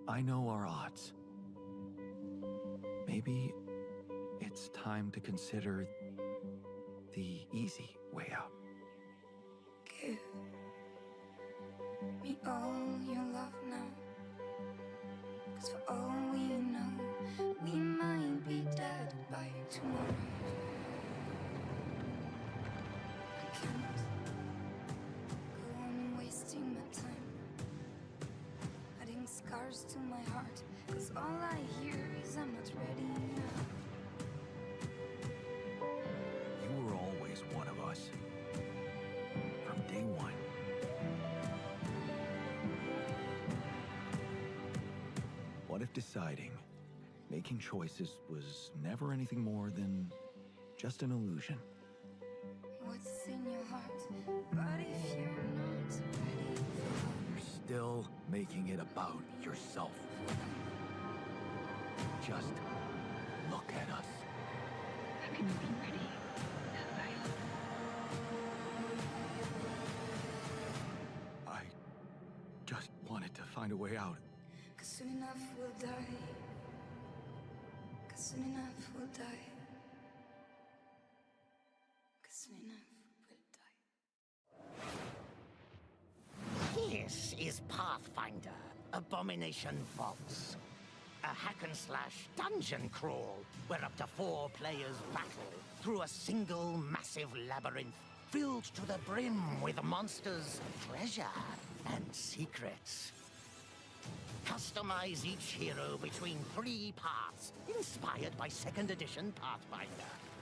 I know our odds. Maybe it's time to consider the easy way out. Give me all your love now. 'Cause for all we know, we might be dead by tomorrow. I can't go on wasting my time, adding scars to my heart. 'Cause all I hear is I'm not ready now. You were always one of us. From day one. What if deciding, making choices was never anything more than just an illusion? What's in your heart? But if you're not ready for You're still making it about yourself. Just look at us. how can you be ready? I just wanted to find a way out. 'Cause soon enough we'll die. 'Cause soon enough we'll die. 'Cause soon enough we'll die. Pathfinder, Abomination Vaults. A hack-and-slash dungeon crawl where up to 4 players battle through a single massive labyrinth filled to the brim with monsters, treasure, and secrets. Customize each hero between 3 paths, inspired by 2nd edition Pathfinder.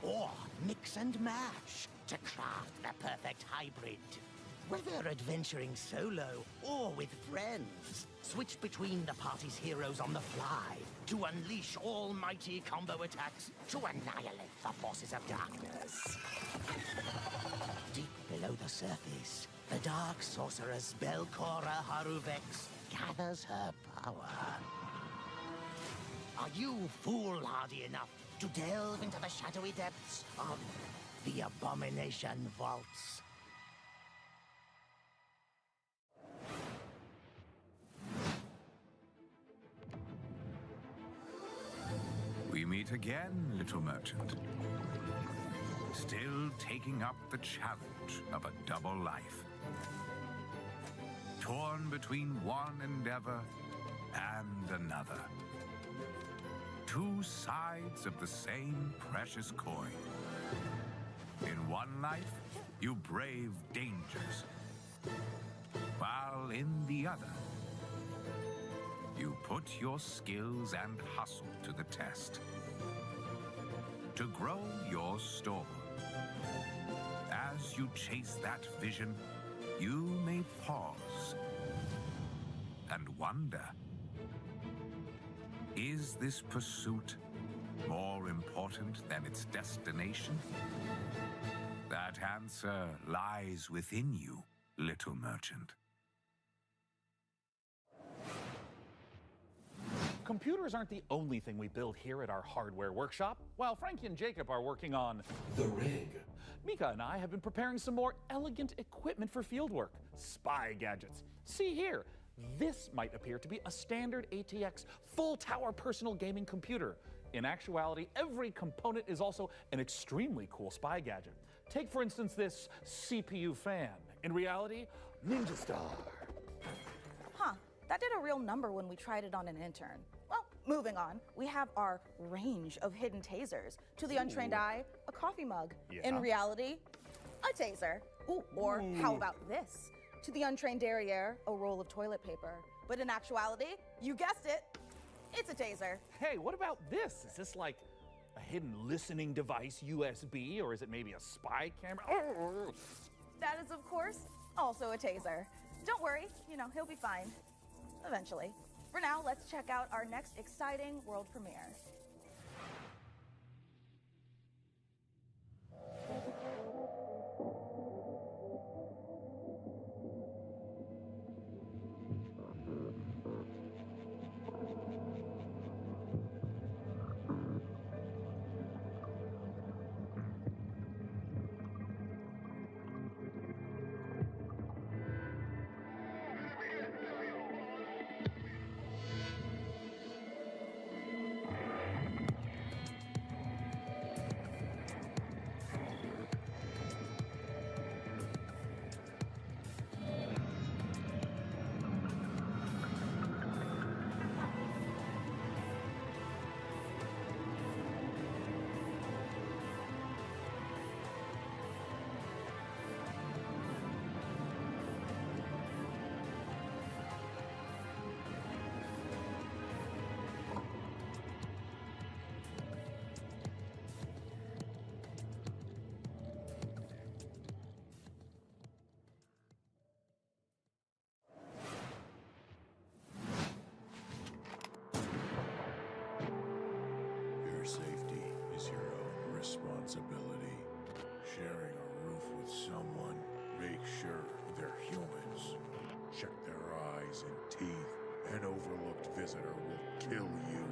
Or mix and match to craft the perfect hybrid. Whether adventuring solo or with friends, switch between the party's heroes on the fly to unleash almighty combo attacks to annihilate the forces of darkness. Deep below the surface, the dark sorceress Belcora Haruvex gathers her power. Are you foolhardy enough to delve into the shadowy depths of the Abomination Vaults? We meet again, little merchant. Still taking up the challenge of a double life. Torn between one endeavor and another. 2 sides of the same precious coin. In one life, you brave dangers, while in the other, you put your skills and hustle to the test to grow your store. As you chase that vision, you may pause and wonder, is this pursuit more important than its destination? That answer lies within you, little merchant. Computers aren't the only thing we build here at our hardware workshop. While Frankie and Jacob are working on the rig, Mika and I have been preparing some more elegant equipment for fieldwork, spy gadgets. See here, this might appear to be a standard ATX full-tower personal gaming computer. In actuality, every component is also an extremely cool spy gadget. Take, for instance, this CPU fan. In reality, Ninja Star. Huh, that did a real number when we tried it on an intern. Well, moving on, we have our range of hidden tasers. To the untrained eye, a coffee mug. Yeah. In reality, a taser. Ooh, or how about this? To the untrained derriere, a roll of toilet paper. But in actuality, you guessed it, it's a taser. Hey, what about this? Is this like a hidden listening device, USB, or is it maybe a spy camera? Oh. That is, of course, also a taser. Don't worry, he'll be fine. Eventually. For now, let's check out our next exciting world premiere. Your safety is your own responsibility. Sharing a roof with someone, make sure they're humans. Check their eyes and teeth. An overlooked visitor will kill you.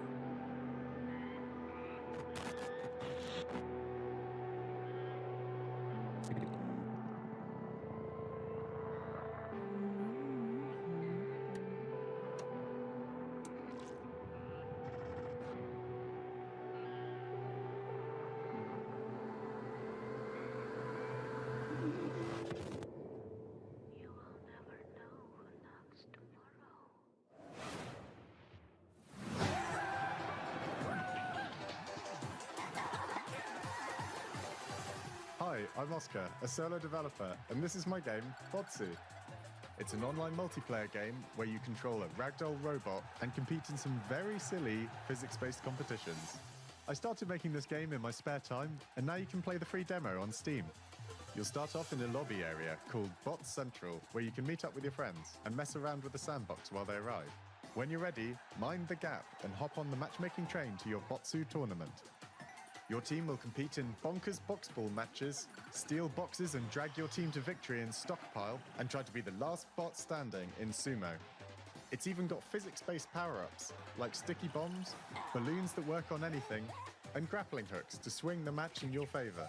You will never know who knocks tomorrow. I'm Oscar, a solo developer, and this is my game, Botsu. It's an online multiplayer game where you control a ragdoll robot and compete in some very silly physics-based competitions. I started making this game in my spare time, and now you can play the free demo on Steam. You'll start off in a lobby area called Bot Central, where you can meet up with your friends and mess around with the sandbox while they arrive. When you're ready, mind the gap and hop on the matchmaking train to your Botsu tournament. Your team will compete in bonkers boxball matches, steal boxes and drag your team to victory in Stockpile, and try to be the last bot standing in Sumo. It's even got physics-based power-ups, like sticky bombs, balloons that work on anything, and grappling hooks to swing the match in your favor.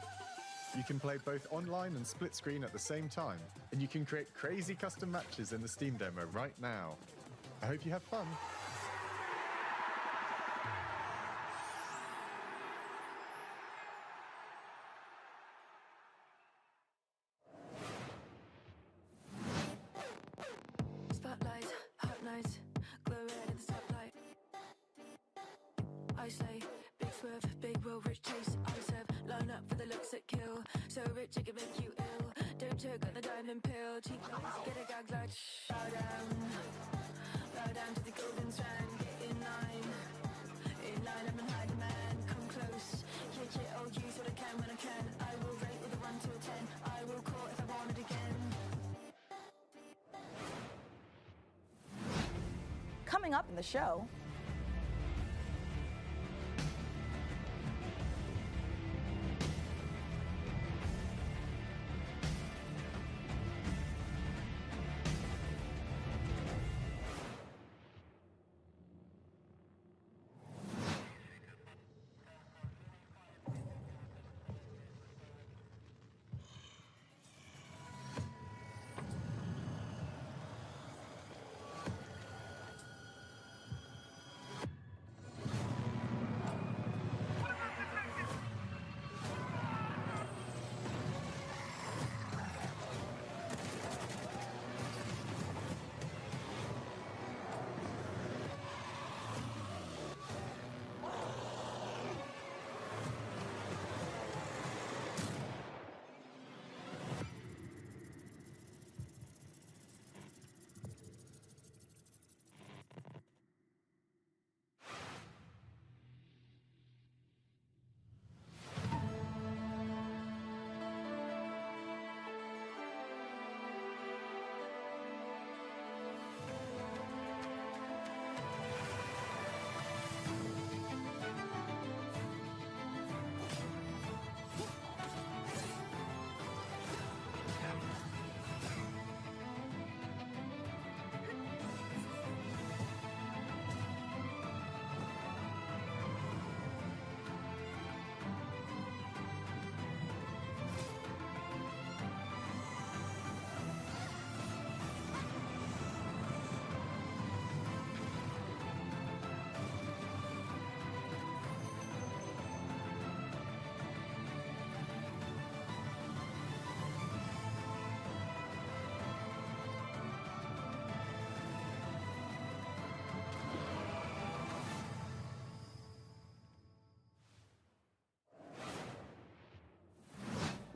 You can play both online and split screen at the same time, and you can create crazy custom matches in the Steam demo right now. I hope you have fun. Spotlight, hot nights, glow red in the stoplight. I slay, big swerve, big roll, rich taste. I serve, line up for the looks that kill. So rich it can make you ill. Don't choke on the diamond pill. Cheap lies, get a gag like bow down to the golden strand. Get in line, I'm in high demand. Come close, yeah, I'll use what I can when I can. I will rate with a 1 to a 10. I will call if I want it again. Coming up in the show,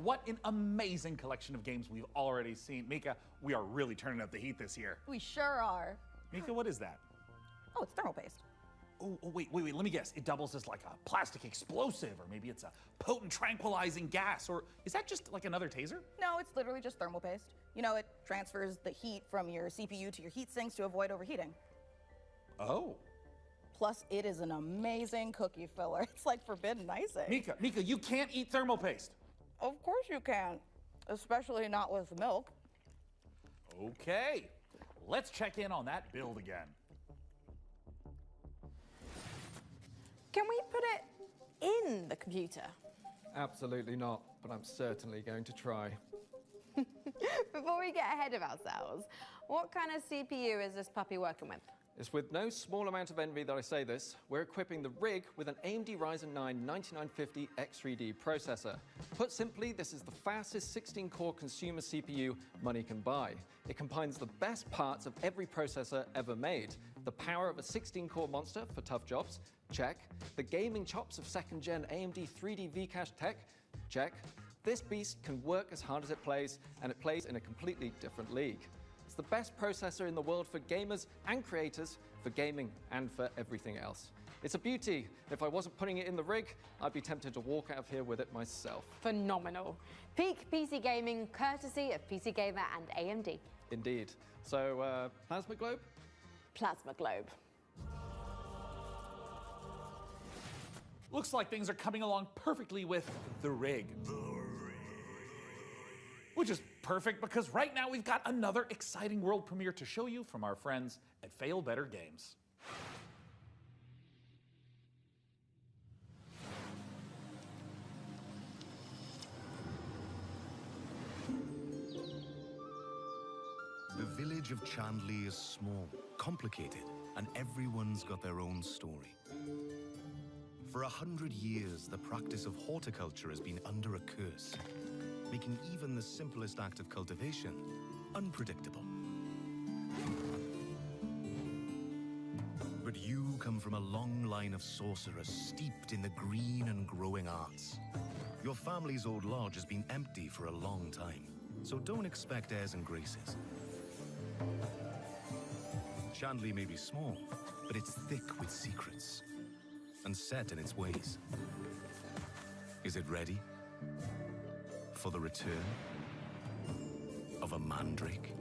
What an amazing collection of games we've already seen. Mika, we are really turning up the heat this year. we sure are. Mika, what is that? Oh, it's thermal paste. Oh, wait, let me guess. It doubles as like a plastic explosive, or maybe it's a potent tranquilizing gas, or is that just like another taser? No, it's literally just thermal paste. You know, it transfers the heat from your CPU to your heat sinks to avoid overheating. Oh. Plus, it is an amazing cookie filler. It's like forbidden icing. Mika, you can't eat thermal paste. Of course you can, especially not with milk. Okay, let's check in on that build again. Can we put it in the computer? Absolutely not, but I'm certainly going to try. Before we get ahead of ourselves, what kind of CPU is this puppy working with? It's with no small amount of envy that I say this. We're equipping the rig with an AMD Ryzen 9 9950 X3D processor. Put simply, this is the fastest 16-core consumer CPU money can buy. It combines the best parts of every processor ever made. The power of a 16-core monster for tough jobs, check. The gaming chops of second-gen AMD 3D V-Cache tech, check. This beast can work as hard as it plays, and it plays in a completely different league. It's the best processor in the world for gamers and creators, for gaming and for everything else. It's a beauty. If I wasn't putting it in the rig, I'd be tempted to walk out of here with it myself. Phenomenal. Peak PC gaming, courtesy of PC Gamer and AMD. Indeed. So, Plasma Globe? Plasma Globe. Looks like things are coming along perfectly with the rig. Which is perfect because right now we've got another exciting world premiere to show you from our friends at Fail Better Games. The village of Chandley is small, complicated, and everyone's got their own story. For 100 years, the practice of horticulture has been under a curse, making even the simplest act of cultivation unpredictable. But you come from a long line of sorcerers steeped in the green and growing arts. Your family's old lodge has been empty for a long time, so don't expect airs and graces. Chandley may be small, but it's thick with secrets and set in its ways. Is it ready for the return of a mandrake?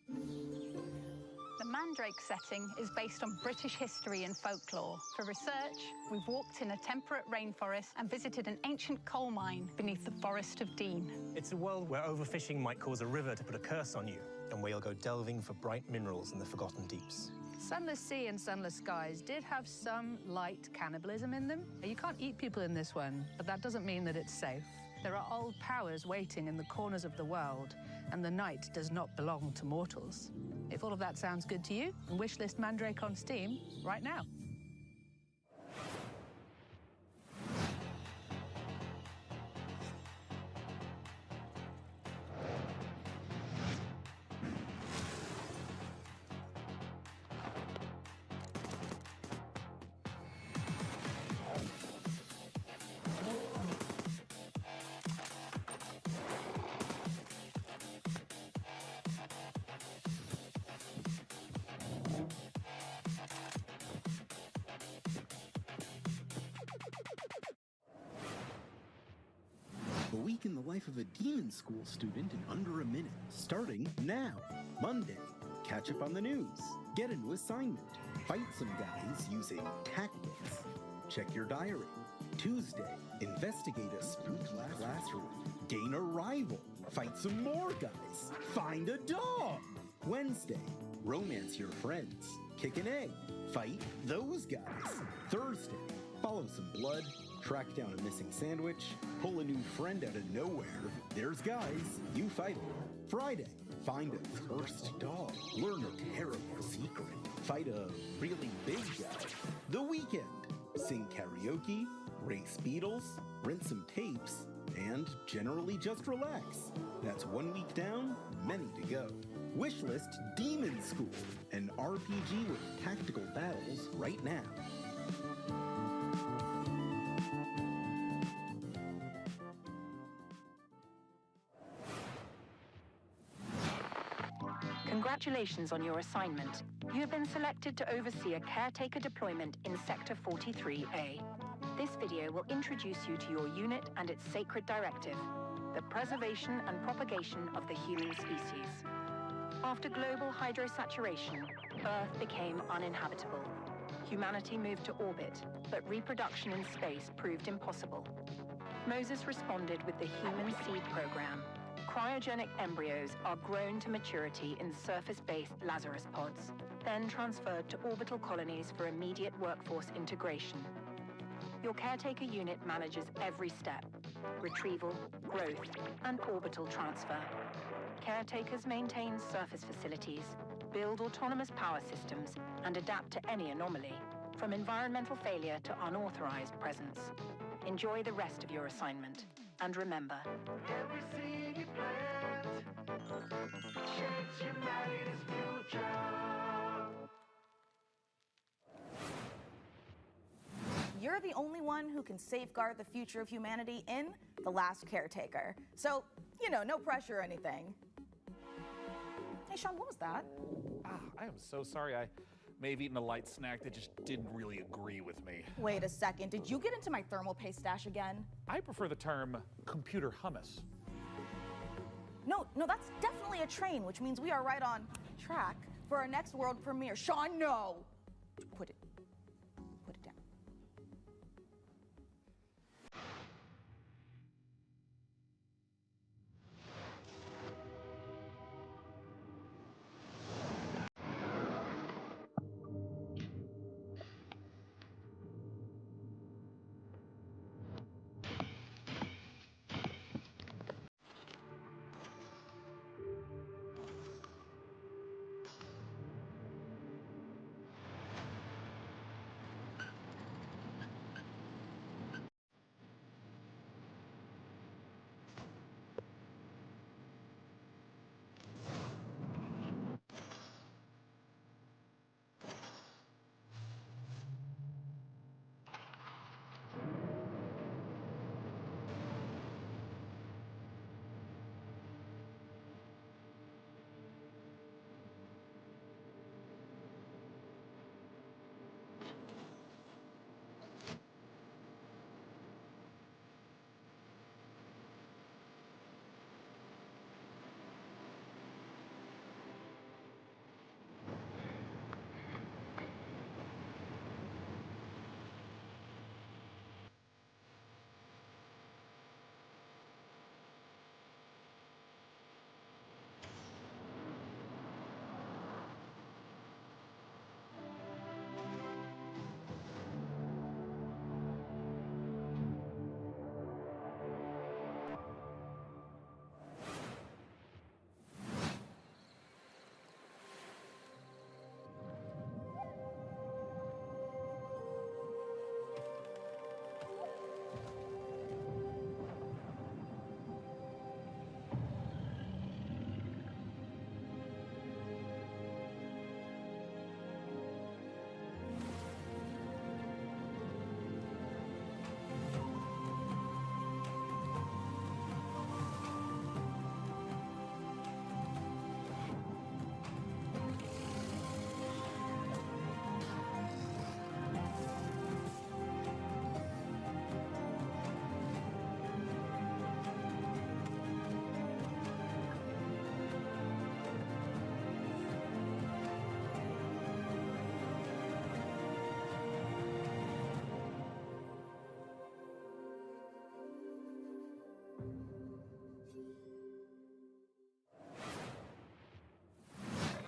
The Mandrake setting is based on British history and folklore. For research, we've walked in a temperate rainforest and visited an ancient coal mine beneath the Forest of Dean. It's a world where overfishing might cause a river to put a curse on you, and where you'll go delving for bright minerals in the forgotten deeps. Sunless Sea and Sunless Skies did have some light cannibalism in them. You can't eat people in this one, but that doesn't mean that it's safe. There are old powers waiting in the corners of the world, and the night does not belong to mortals. If all of that sounds good to you, wishlist Mandrake on Steam right now. A week in the life of a demon school student in under a minute. Starting now. Monday, catch up on the news. Get a new assignment. Fight some guys using tactics. Check your diary. Tuesday, investigate a spooky classroom. Gain a rival. Fight some more guys. Find a dog. Wednesday, romance your friends. Kick an egg. Fight those guys. Thursday, follow some blood. Track down a missing sandwich, pull a new friend out of nowhere. There's guys, you fight them. Friday, find a cursed dog. Learn a terrible secret. Fight a really big guy. The weekend, sing karaoke, race beetles, rent some tapes, and generally just relax. That's 1 week down, many to go. Wishlist Demon School, an RPG with tactical battles right now. Congratulations on your assignment. You have been selected to oversee a caretaker deployment in Sector 43A. This video will introduce you to your unit and its sacred directive, the preservation and propagation of the human species. After global hydrosaturation, Earth became uninhabitable. Humanity moved to orbit, but reproduction in space proved impossible. Moses responded with the Human Seed Program. Cryogenic embryos are grown to maturity in surface-based Lazarus pods, then transferred to orbital colonies for immediate workforce integration. Your caretaker unit manages every step: retrieval, growth, and orbital transfer. Caretakers maintain surface facilities, build autonomous power systems, and adapt to any anomaly, from environmental failure to unauthorized presence. Enjoy the rest of your assignment. And remember, Every seed you plant shapes humanity's future. You're the only one who can safeguard the future of humanity in The Last Caretaker. So, you know, no pressure or anything. Hey, Sean, what was that? I am so sorry. I may have eaten a light snack that just didn't really agree with me. Wait a second, did you get into my thermal paste stash again? I prefer the term computer hummus. No, that's definitely a train, which means we are right on track for our next world premiere. Sean, no! Put it down.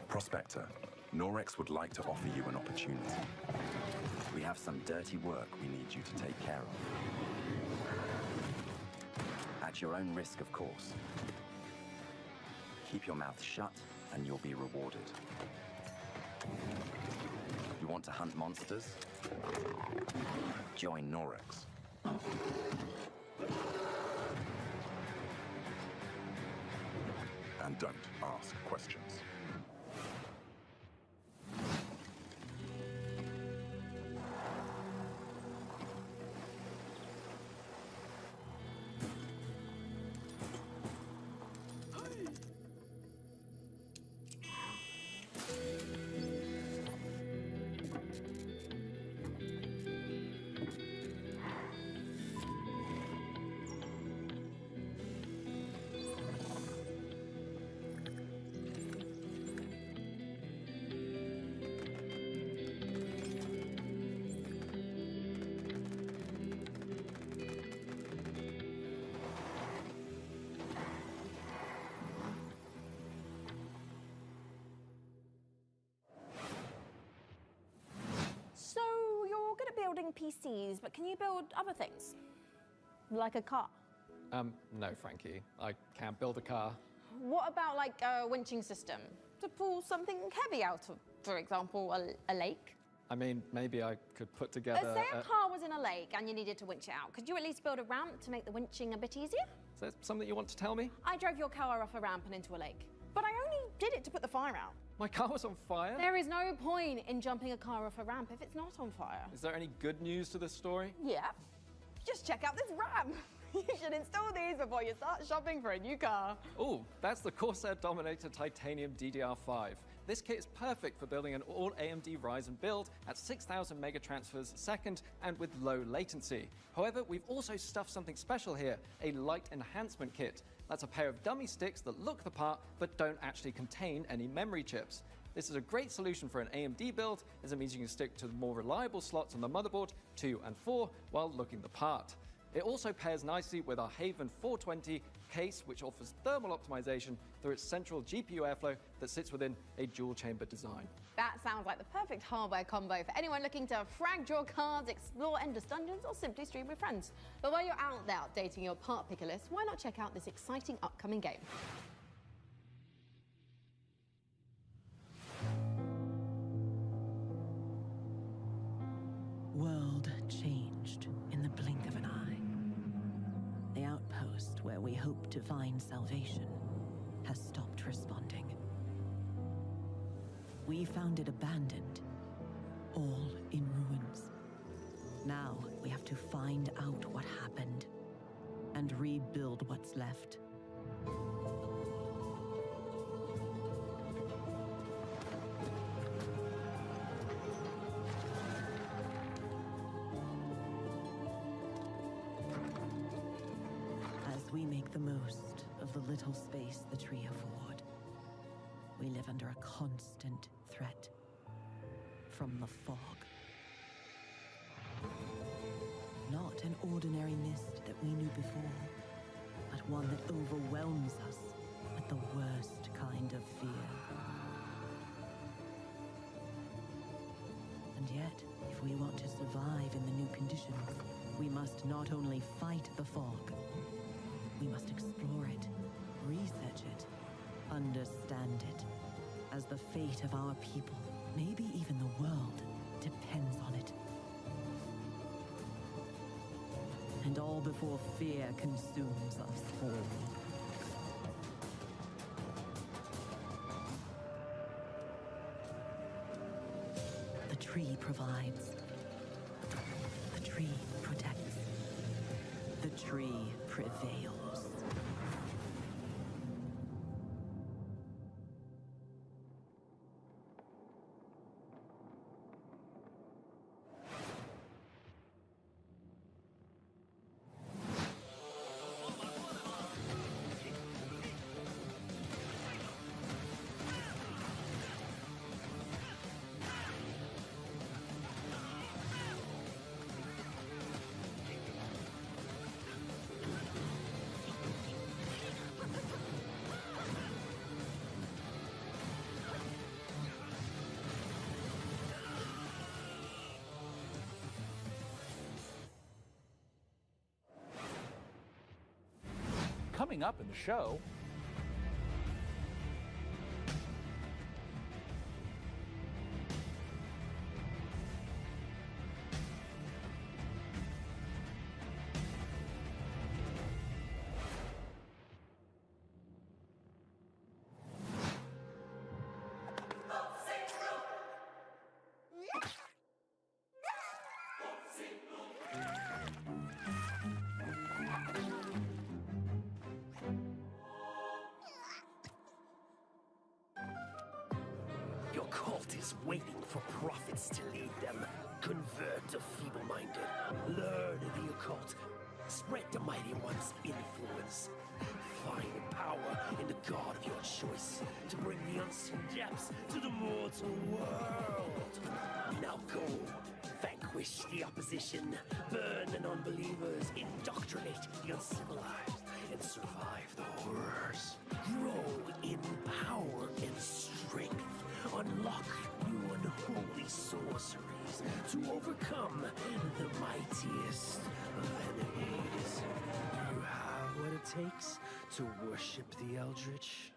Prospector, Norex would like to offer you an opportunity. We have some dirty work we need you to take care of. At your own risk, of course. Keep your mouth shut and you'll be rewarded. You want to hunt monsters? Join Norex. And don't ask questions. So you're good at building PCs, but can you build other things? Like a car? No, Frankie. I can't build a car. What about like a winching system to pull something heavy out of, for example, a lake? I mean, maybe I could put together... Say a car was in a lake and you needed to winch it out. Could you at least build a ramp to make the winching a bit easier? Is that something you want to tell me? I drove your car off a ramp and into a lake. But I only did it to put the fire out. My car was on fire? There is no point in jumping a car off a ramp if it's not on fire. Is there any good news to this story? Yeah. Just check out this ramp. You should install these before you start shopping for a new car. Oh, that's the Corsair Dominator Titanium DDR5. This kit is perfect for building an all AMD Ryzen build at 6,000 megatransfers a second and with low latency. However, we've also stuffed something special here, a light enhancement kit. That's a pair of dummy sticks that look the part but don't actually contain any memory chips. This is a great solution for an AMD build, as it means you can stick to the more reliable slots on the motherboard, 2 and 4, while looking the part. It also pairs nicely with our Haven 420 case, which offers thermal optimization through its central GPU airflow that sits within a dual-chamber design. That sounds like the perfect hardware combo for anyone looking to frag draw cards, explore endless dungeons, or simply stream with friends. But while you're out there updating your part picker list, why not check out this exciting upcoming game? World changed in the blink of an eye. The outpost where we hoped to find salvation has stopped responding. We found it abandoned, all in ruins. Now we have to find out what happened and rebuild what's left. As we make the most of the little space the tree afford, we live under a constant threat from the fog. Not an ordinary mist that we knew before, but one that overwhelms us with the worst kind of fear. And yet, if we want to survive in the new conditions, we must not only fight the fog, we must explore it, research it, understand it, as the fate of our people, maybe even the world, depends on it. And all before fear consumes us all. The tree provides. The tree protects. The tree prevails. Coming up in the show, Your cult is waiting for prophets to lead them. Convert the feeble-minded. Learn the occult. Spread the mighty one's influence. Find power in the god of your choice to bring the unseen depths to the mortal world. Now go. Vanquish the opposition. Burn the non-believers. Indoctrinate the uncivilized. And survive the horrors. Grow in power and strength. Unlock new unholy sorceries to overcome the mightiest of enemies. You have what it takes to worship the Eldritch.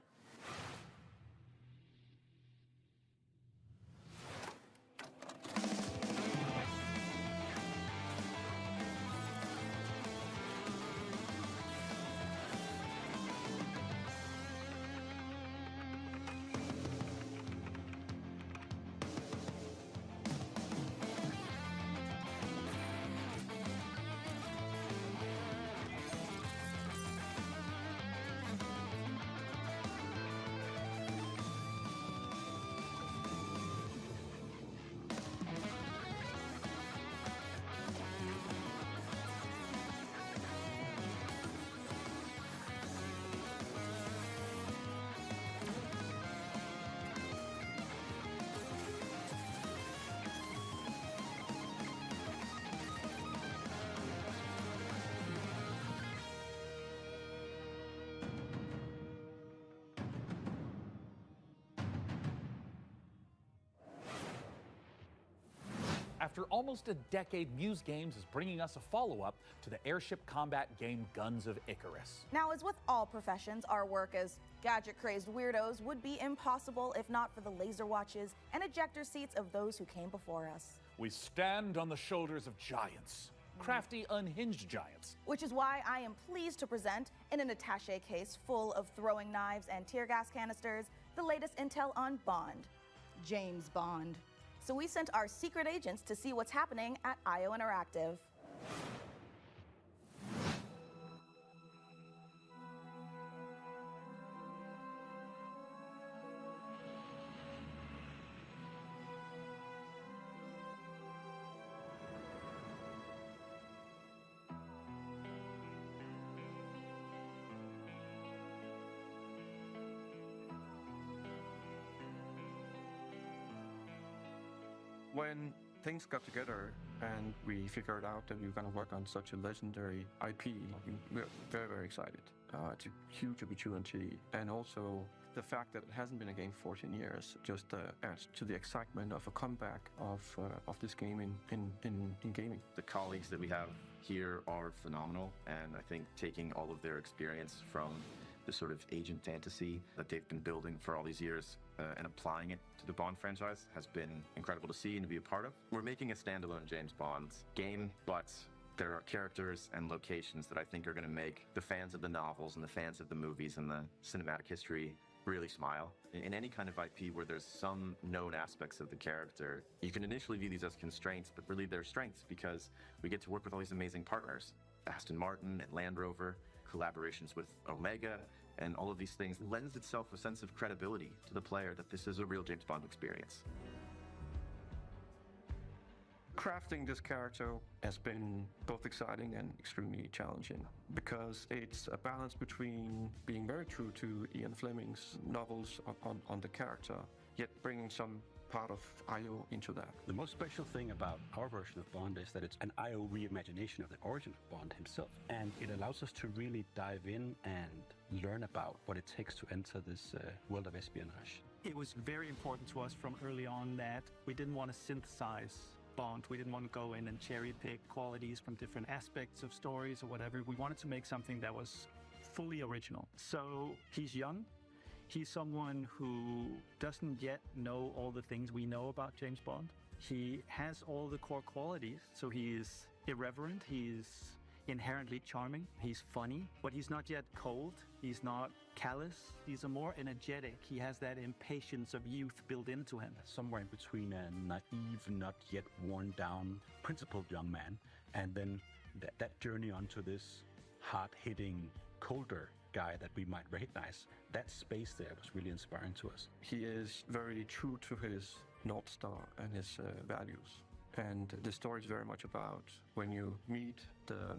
After almost a decade, Muse Games is bringing us a follow-up to the airship combat game Guns of Icarus. Now, as with all professions, our work as gadget-crazy weirdos would be impossible if not for the laser watches and ejector seats of those who came before us. We stand on the shoulders of giants, crafty, unhinged giants. Which is why I am pleased to present, in an attaché case full of throwing knives and tear gas canisters, the latest intel on Bond, James Bond. So we sent our secret agents to see what's happening at IO Interactive. When things got together and we figured out that we were going to work on such a legendary IP, we were very, very excited. It's a huge opportunity, and also the fact that it hasn't been a game for 14 years just adds to the excitement of a comeback of this game in gaming. The colleagues that we have here are phenomenal, and I think taking all of their experience from the sort of agent fantasy that they've been building for all these years and applying it to the Bond franchise has been incredible to see and to be a part of. We're making a standalone James Bond game, but there are characters and locations that I think are going to make the fans of the novels and the fans of the movies and the cinematic history really smile. In any kind of IP where there's some known aspects of the character, you can initially view these as constraints, but really they're strengths because we get to work with all these amazing partners. Aston Martin and Land Rover, collaborations with Omega, and all of these things lends itself a sense of credibility to the player that this is a real James Bond experience. Crafting this character has been both exciting and extremely challenging because it's a balance between being very true to Ian Fleming's novels on the character, yet bringing some part of IO into that. The most special thing about our version of Bond is that it's an IO reimagination of the origin of Bond himself, and it allows us to really dive in and learn about what it takes to enter this world of espionage. It was very important to us from early on that we didn't want to synthesize Bond. We didn't want to go in and cherry pick qualities from different aspects of stories or whatever. We wanted to make something that was fully original. So he's young. He's someone who doesn't yet know all the things we know about James Bond. He has all the core qualities. So he is irreverent. He's inherently charming. He's funny, but he's not yet cold. He's not callous. He's a more energetic. He has that impatience of youth built into him. Somewhere in between a naive, not yet worn down, principled young man, and then that journey onto this hard-hitting, colder guy that we might recognize. That space there was really inspiring to us. He is very true to his North Star and his values. And the story is very much about when you meet the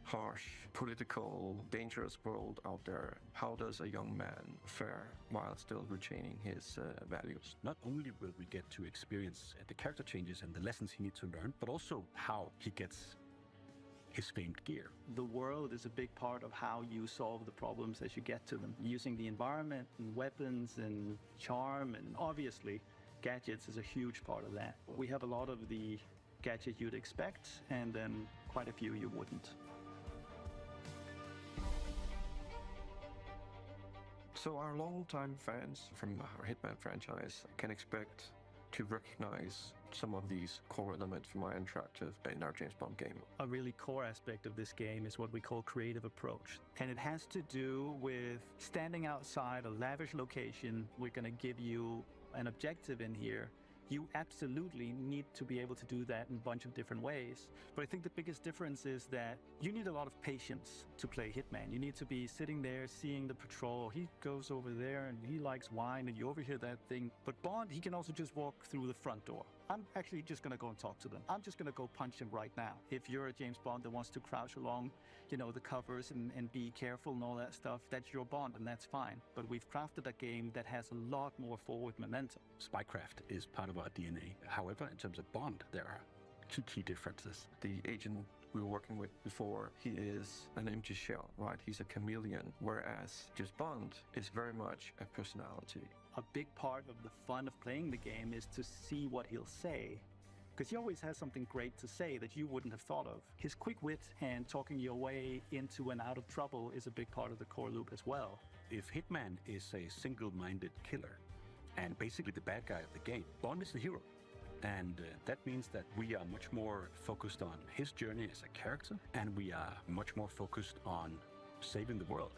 harsh, political, dangerous world out there, how does a young man fare while still retaining his values? Not only will we get to experience the character changes and the lessons he needs to learn, but also how he gets his famed gear. The world is a big part of how you solve the problems as you get to them. Using the environment and weapons and charm, and obviously gadgets is a huge part of that. We have a lot of the gadgets you'd expect and then quite a few you wouldn't. So our longtime fans from our Hitman franchise can expect to recognize some of these core elements from our Interactive in our James Bond game. A really core aspect of this game is what we call creative approach. And it has to do with standing outside a lavish location. We're going to give you an objective in here. You absolutely need to be able to do that in a bunch of different ways. But I think the biggest difference is that you need a lot of patience to play Hitman. You need to be sitting there seeing the patrol. He goes over there and he likes wine and you overhear that thing. But Bond, he can also just walk through the front door. I'm actually just going to go and talk to them. I'm just going to go punch him right now. If you're a James Bond that wants to crouch along, you know, the covers and be careful and all that stuff, that's your Bond and that's fine. But we've crafted a game that has a lot more forward momentum. Spycraft is part of our DNA. However, in terms of Bond, there are two key differences. The agent we were working with before, he is an empty shell, right? He's a chameleon, whereas James Bond is very much a personality. A big part of the fun of playing the game is to see what he'll say, because he always has something great to say that you wouldn't have thought of. His quick wit and talking your way into and out of trouble is a big part of the core loop as well. If Hitman is a single-minded killer and basically the bad guy of the game, Bond is the hero. And that means that we are much more focused on his journey as a character, and we are much more focused on saving the world.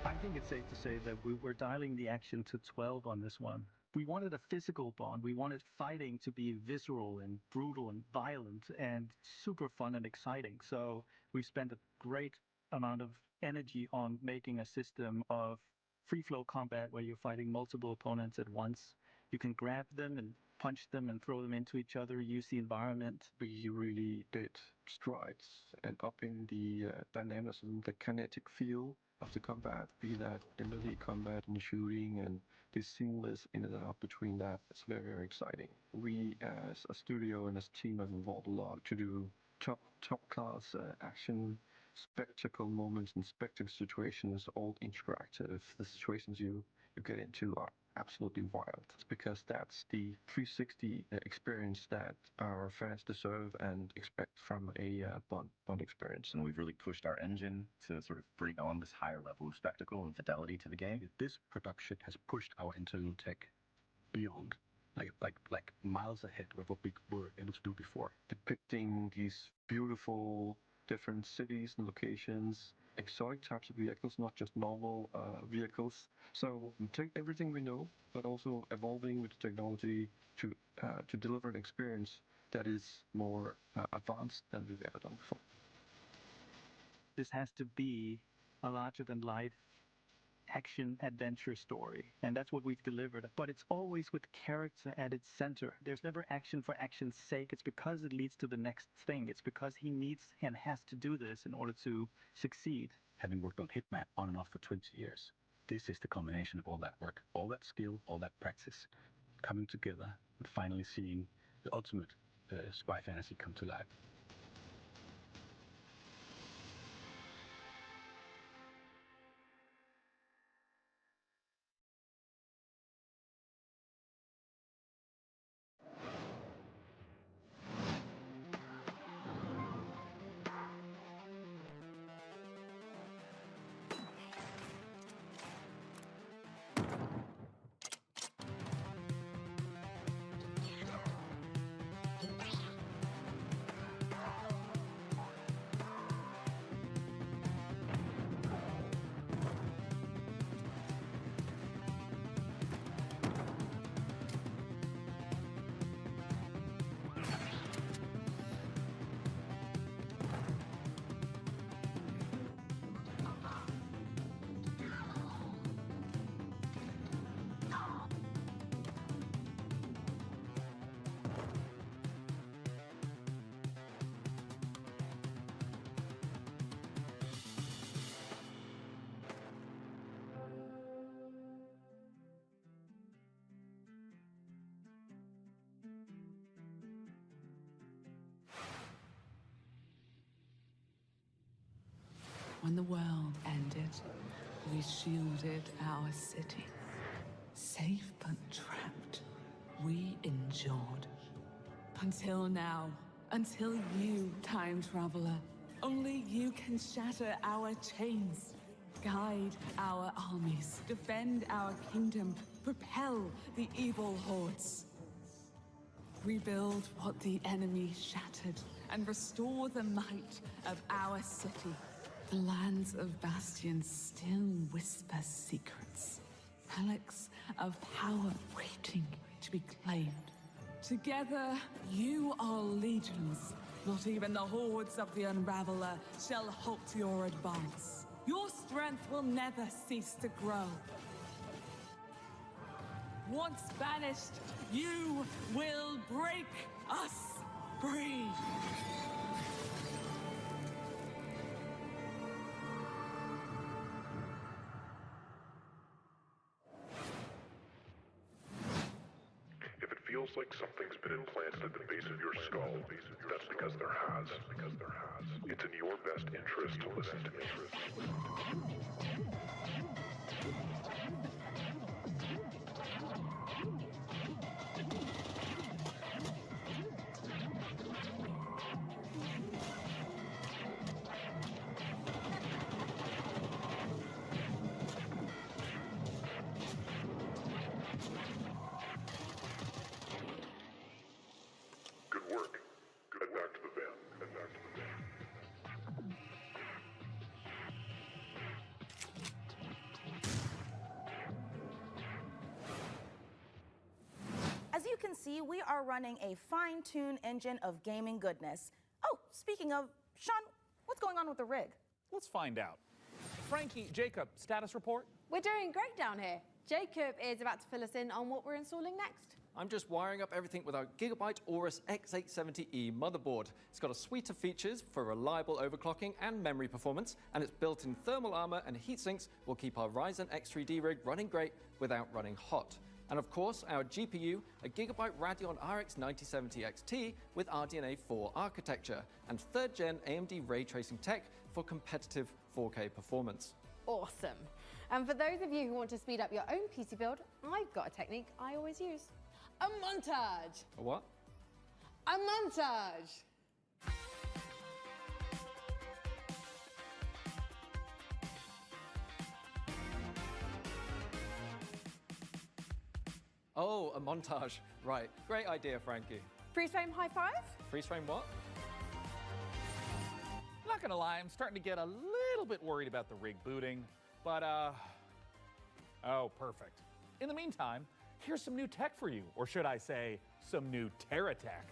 I think it's safe to say that we're dialing the action to 12 on this one. We wanted a physical Bond. We wanted fighting to be visceral and brutal and violent and super fun and exciting. So we spent a great amount of energy on making a system of free-flow combat where you're fighting multiple opponents at once. You can grab them and punch them and throw them into each other, use the environment. We really did strides and upping the dynamism, the kinetic feel of the combat, be that in melee combat and shooting and the seamless in and out between that. It's very, very exciting. We as a studio and as a team have evolved a lot to do top class action, spectacle moments and spectacle situations, all interactive. The situations you get into are absolutely wild. It's because that's the 360 experience that our fans deserve and expect from a Bond experience. And we've really pushed our engine to sort of bring on this higher level of spectacle and fidelity to the game. This production has pushed our internal tech beyond, like miles ahead of what we were able to do before. Depicting these beautiful different cities and locations, exotic types of vehicles, not just normal vehicles. So we take everything we know, but also evolving with technology to deliver an experience that is more advanced than we've ever done before. This has to be a larger-than-life action adventure story, and that's what we've delivered. But it's always with character at its center. There's never action for action's sake. It's because it leads to the next thing. It's because he needs and has to do this in order to succeed. Having worked on Hitman on and off for 20 years, this is the combination of all that work, all that skill, all that practice coming together and finally seeing the ultimate spy fantasy come to life. When the world ended, we shielded our city. Safe but trapped, we endured. Until now, until you, time traveler, only you can shatter our chains, guide our armies, defend our kingdom, propel the evil hordes. Rebuild what the enemy shattered and restore the might of our city. The lands of Bastion still whisper secrets. Relics of power waiting to be claimed. Together, you are legions. Not even the hordes of the Unraveler shall halt your advance. Your strength will never cease to grow. Once banished, you will break us free. If it feels like something's been implanted at the base of your skull, that's because there has. It's in your best interest to listen to me. can see, we are running a fine-tuned engine of gaming goodness. Oh, speaking of, Sean, what's going on with the rig? Let's find out. Frankie, Jacob, status report? We're doing great down here. Jacob is about to fill us in on what we're installing next. I'm just wiring up everything with our Gigabyte Aorus X870E motherboard. It's got a suite of features for reliable overclocking and memory performance, and its built-in thermal armor and heat sinks will keep our Ryzen X3D rig running great without running hot. And of course, our GPU, a Gigabyte Radeon RX 9070 XT with RDNA 4 architecture, and 3rd gen AMD ray tracing tech for competitive 4K performance. Awesome. And for those of you who want to speed up your own PC build, I've got a technique I always use. A montage. A what? A montage. Oh, a montage. Right. Great idea, Frankie. Freeze frame high five? Freeze frame what? Not gonna lie, I'm starting to get a little bit worried about the rig booting, but oh, perfect. In the meantime, here's some new tech for you, or should I say, some new Terra tech.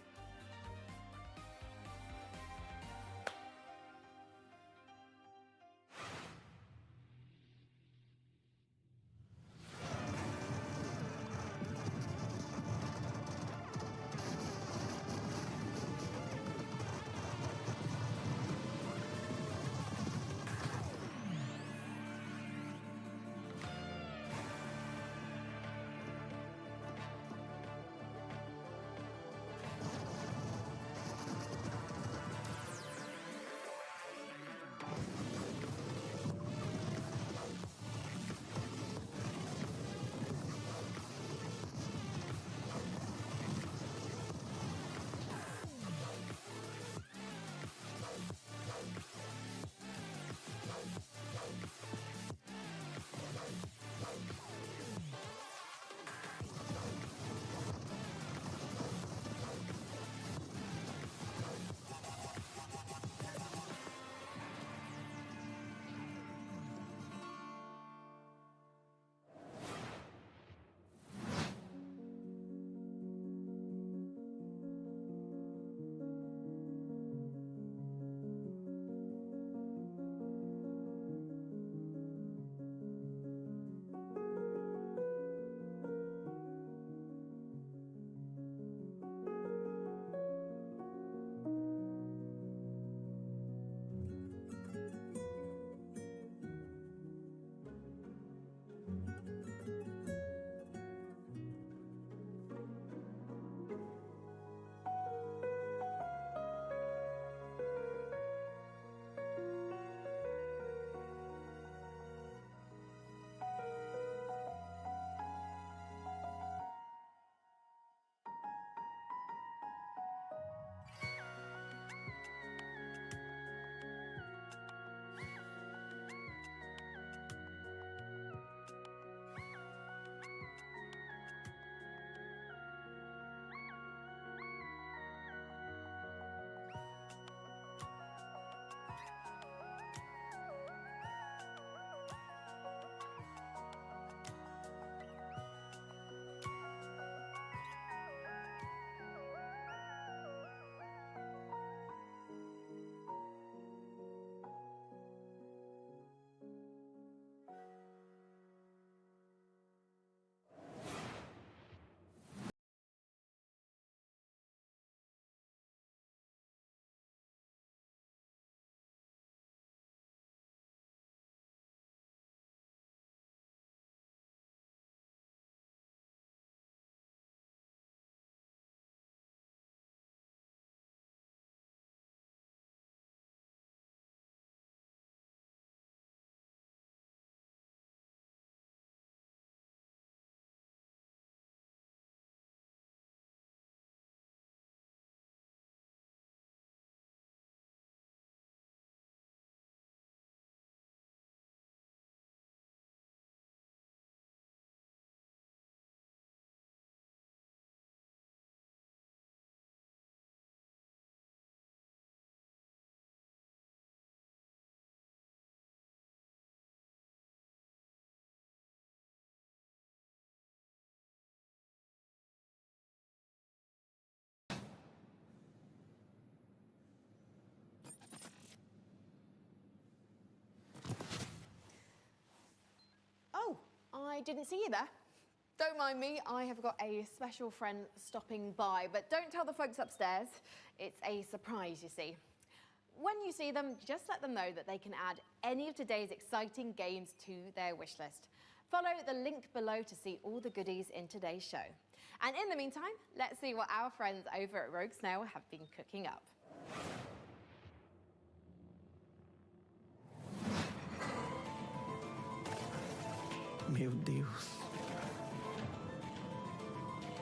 I didn't see you there. Don't mind me, I have got a special friend stopping by, but don't tell the folks upstairs. It's a surprise, you see. When you see them, just let them know that they can add any of today's exciting games to their wish list. Follow the link below to see all the goodies in today's show. And in the meantime, let's see what our friends over at Rogue Snail have been cooking up. Meu Deus.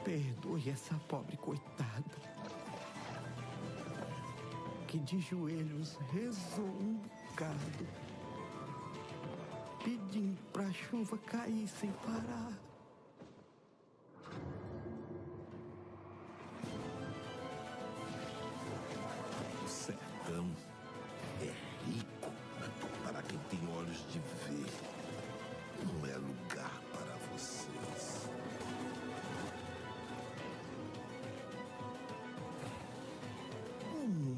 Perdoe essa pobre coitada, que de joelhos rezou bocado, pedindo pra chuva cair sem parar. O sertão é rico para quem tem olhos de ver. Não é lugar para vocês.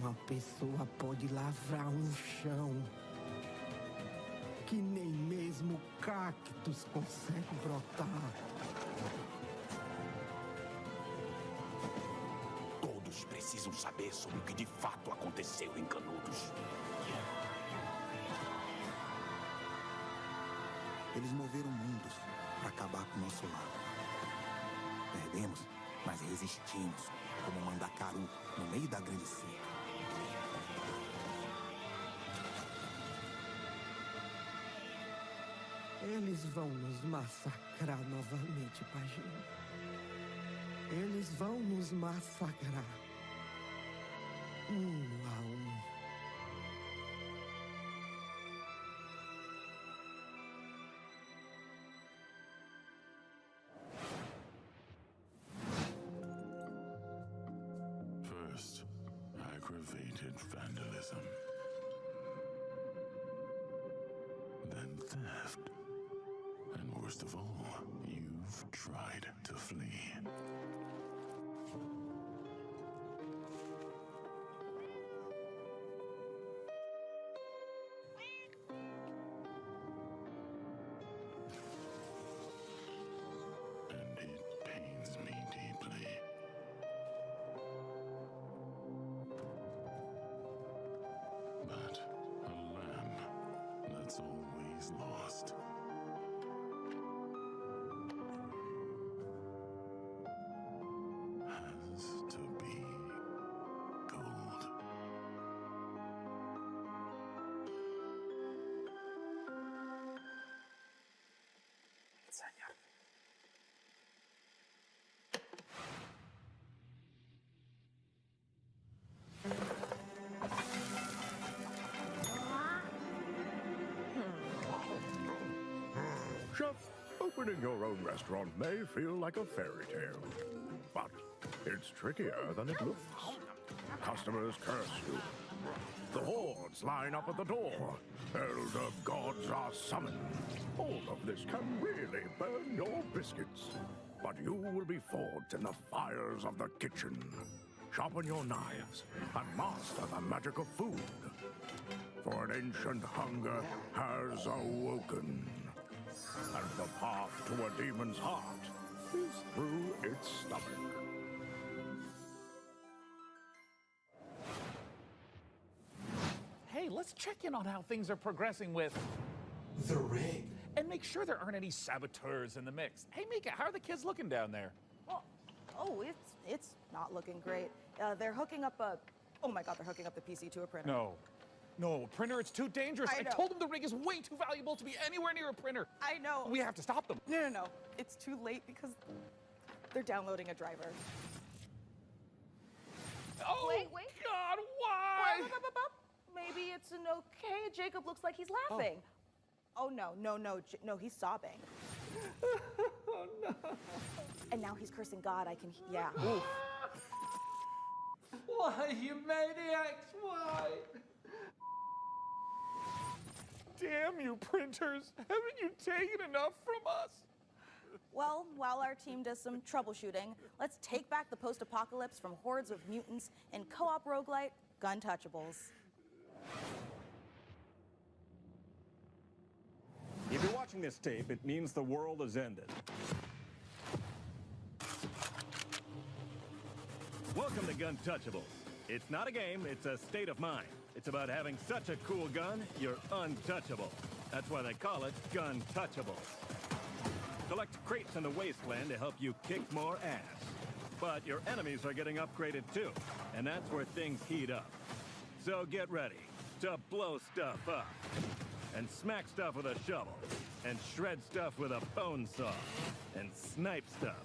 Uma pessoa pode lavrar um chão que nem mesmo cactos consegue brotar. Todos precisam saber sobre o que de fato aconteceu em Canudos. Eles moveram mundos para acabar com o nosso lar. Perdemos, mas resistimos, como Mandacaru, no meio da grande seca. Eles vão nos massacrar novamente, Pajem. Eles vão nos massacrar. Um a um. First, aggravated vandalism. Then theft. And worst of all, you've tried to flee. And it pains me deeply. But a lamb that's always lost. Has to be gold. Chef, opening your own restaurant may feel like a fairy tale, but it's trickier than it looks. Customers curse you. The hordes line up at the door. Elder gods are summoned. All of this can really burn your biscuits, but you will be forged in the fires of the kitchen. Sharpen your knives and master the magic of food, for an ancient hunger has awoken. And the path to a demon's heart is through its stomach. Hey, let's check in on how things are progressing with the rig. And make sure there aren't any saboteurs in the mix. Hey, Mika, how are the kids looking down there? Well, oh, it's not looking great. They're hooking up a... Oh my God, they're hooking up the PC to a printer. No, a printer, it's too dangerous. I know. I told them the rig is way too valuable to be anywhere near a printer. I know. We have to stop them. No. It's too late because they're downloading a driver. Oh, wait. God, why? Up. Maybe it's an okay. Jacob looks like he's laughing. Oh, no, he's sobbing. Oh, no. And now he's cursing God. Yeah. Why, you maniacs, why? Damn you, printers. Haven't you taken enough from us? Well, while our team does some troubleshooting, let's take back the post-apocalypse from hordes of mutants in co-op roguelite Guntouchables. If you're watching watching this tape, it means the world has ended. Welcome to Gun Touchables. It's not a game, it's a state of mind. It's about having such a cool gun, you're untouchable. That's why they call it Gun Touchables. Collect crates in the wasteland to help you kick more ass. But your enemies are getting upgraded too, and that's where things heat up. So get ready to blow stuff up, and smack stuff with a shovel, and shred stuff with a bone saw, and snipe stuff.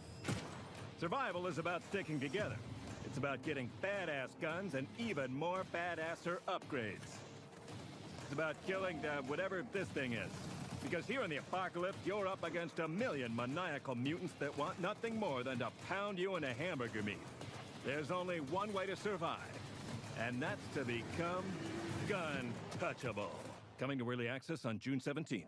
Survival is about sticking together. It's about getting badass guns and even more badasser upgrades. It's about killing whatever this thing is. Because here in the apocalypse, you're up against a million maniacal mutants that want nothing more than to pound you into hamburger meat. There's only one way to survive, and that's to become Gun Touchable. Coming to early access on June 17th.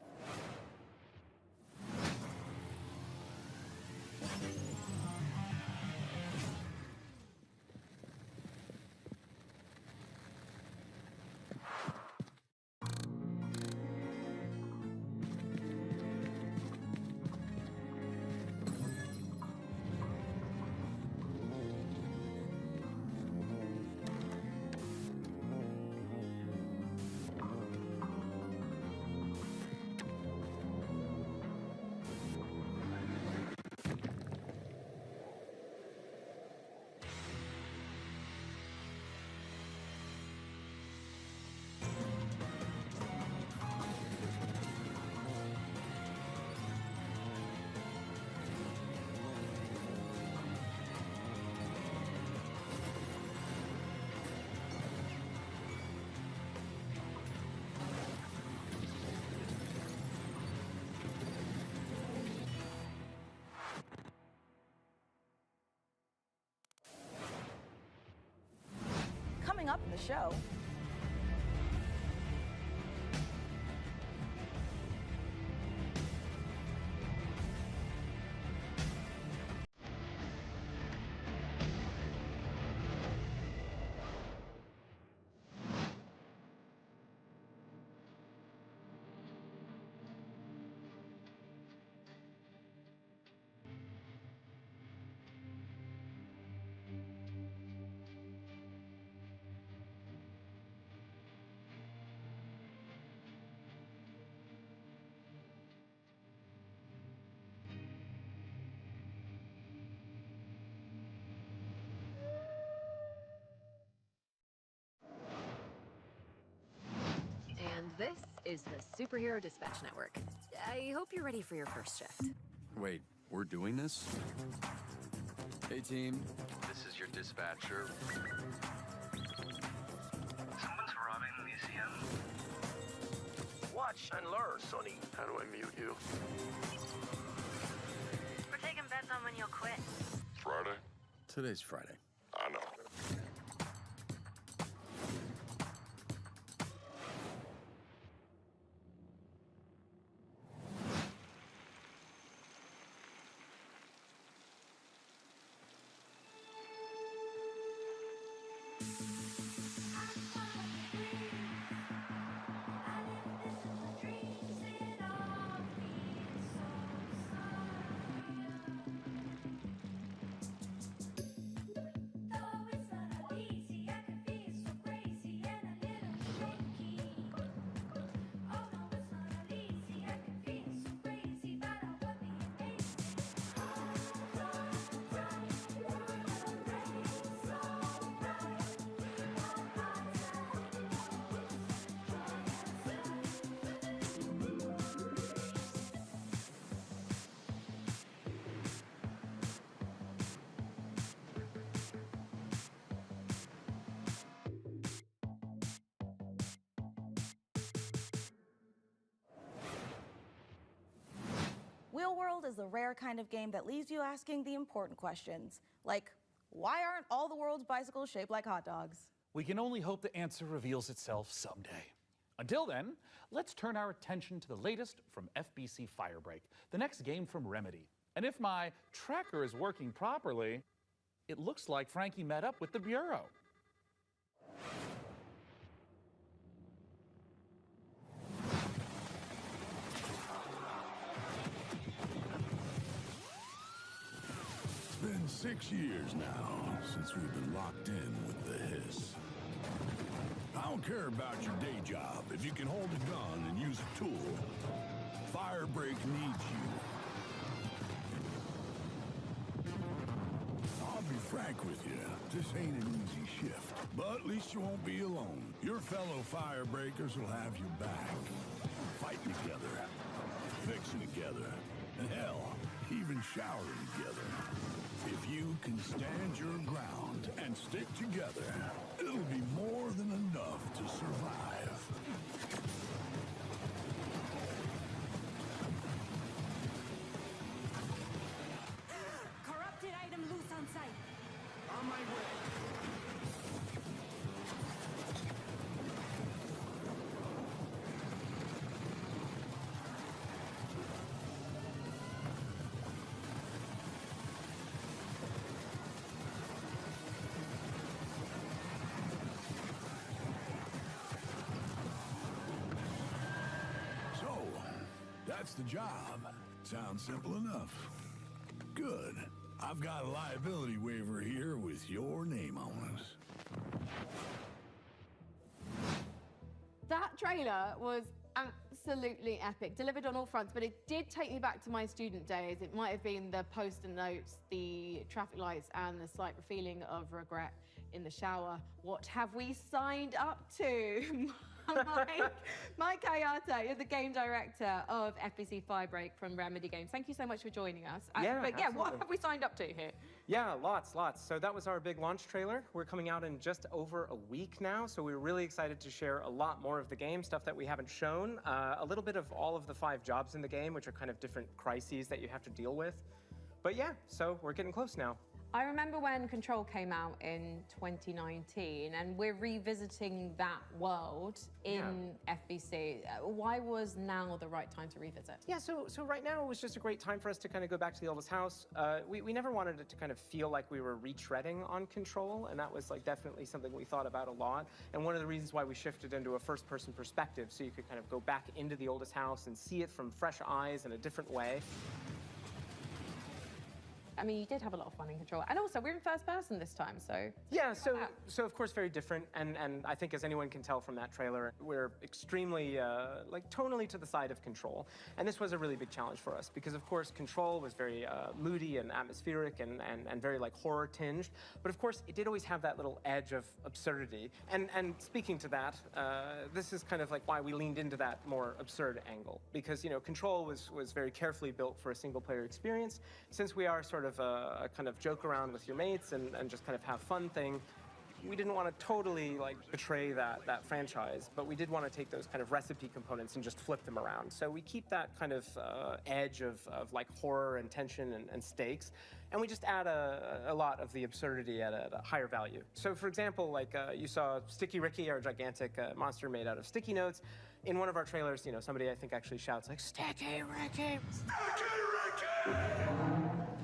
Coming up in the show, And this is the Superhero Dispatch Network. I hope you're ready for your first shift. Wait, we're doing this? Hey team, this is your dispatcher. Someone's robbing the museum. Watch and learn, Sonny. How do I mute you? We're taking bets on when you'll quit. Friday? Today's Friday. I know. Wheel World is the rare kind of game that leaves you asking the important questions, like, why aren't all the world's bicycles shaped like hot dogs? We can only hope the answer reveals itself someday. Until then, let's turn our attention to the latest from FBC Firebreak, the next game from Remedy. And if my tracker is working properly, it looks like Frankie met up with the Bureau. 6 years now since we've been locked in with the hiss. I don't care about your day job if you can hold a gun and use a tool. Firebreak needs you. I'll be frank with you, this ain't an easy shift, but at least you won't be alone. Your fellow Firebreakers will have your back. Fighting together, fixing together, and hell, even showering together. If you can stand your ground and stick together, it'll be more than enough to survive. Corrupted item loose on site. On my way. So, that's the job. Sounds simple enough. Good. I've got a liability waiver here with your name on it. That trailer was absolutely epic, delivered on all fronts, but it did take me back to my student days. It might have been the post-it notes, the traffic lights, and the slight feeling of regret in the shower. What have we signed up to? Mike Kayata, you're the game director of FBC Firebreak from Remedy Games. Thank you so much for joining us. Yeah, but yeah, what absolutely. have we signed up to here? Yeah, lots. So that was our big launch trailer. We're coming out in just over a week now, so we're really excited to share a lot more of the game, stuff that we haven't shown, a little bit of all of the 5 jobs in the game, which are kind of different crises that you have to deal with. But yeah, so we're getting close now. I remember when Control came out in 2019, and we're revisiting that world in FBC. Why was now the right time to revisit? Yeah, so right now it was just a great time for us to kind of go back to the oldest house. We never wanted it to kind of feel like we were retreading on Control, and that was like definitely something we thought about a lot. And one of the reasons why we shifted into a first-person perspective, so you could kind of go back into the oldest house and see it from fresh eyes in a different way. I mean, you did have a lot of fun in Control. And also, we're in first person this time, so... Yeah, so of course very different, and I think as anyone can tell from that trailer, we're extremely, like, tonally to the side of Control. And this was a really big challenge for us, because of course Control was very moody and atmospheric and very, like, horror tinged. But of course, it did always have that little edge of absurdity. And speaking to that, this is kind of like why we leaned into that more absurd angle. Because, you know, Control was very carefully built for a single-player experience. Since we are sort of a kind of joke around with your mates and just kind of have fun thing, we didn't want to totally like betray that franchise, but we did want to take those kind of recipe components and just flip them around. So we keep that kind of edge of like horror and tension and stakes, and we just add a lot of the absurdity at a higher value. So for example, like you saw Sticky Ricky, our gigantic monster made out of sticky notes. In one of our trailers, you know, somebody I think actually shouts like, "Sticky Ricky! Sticky Ricky!"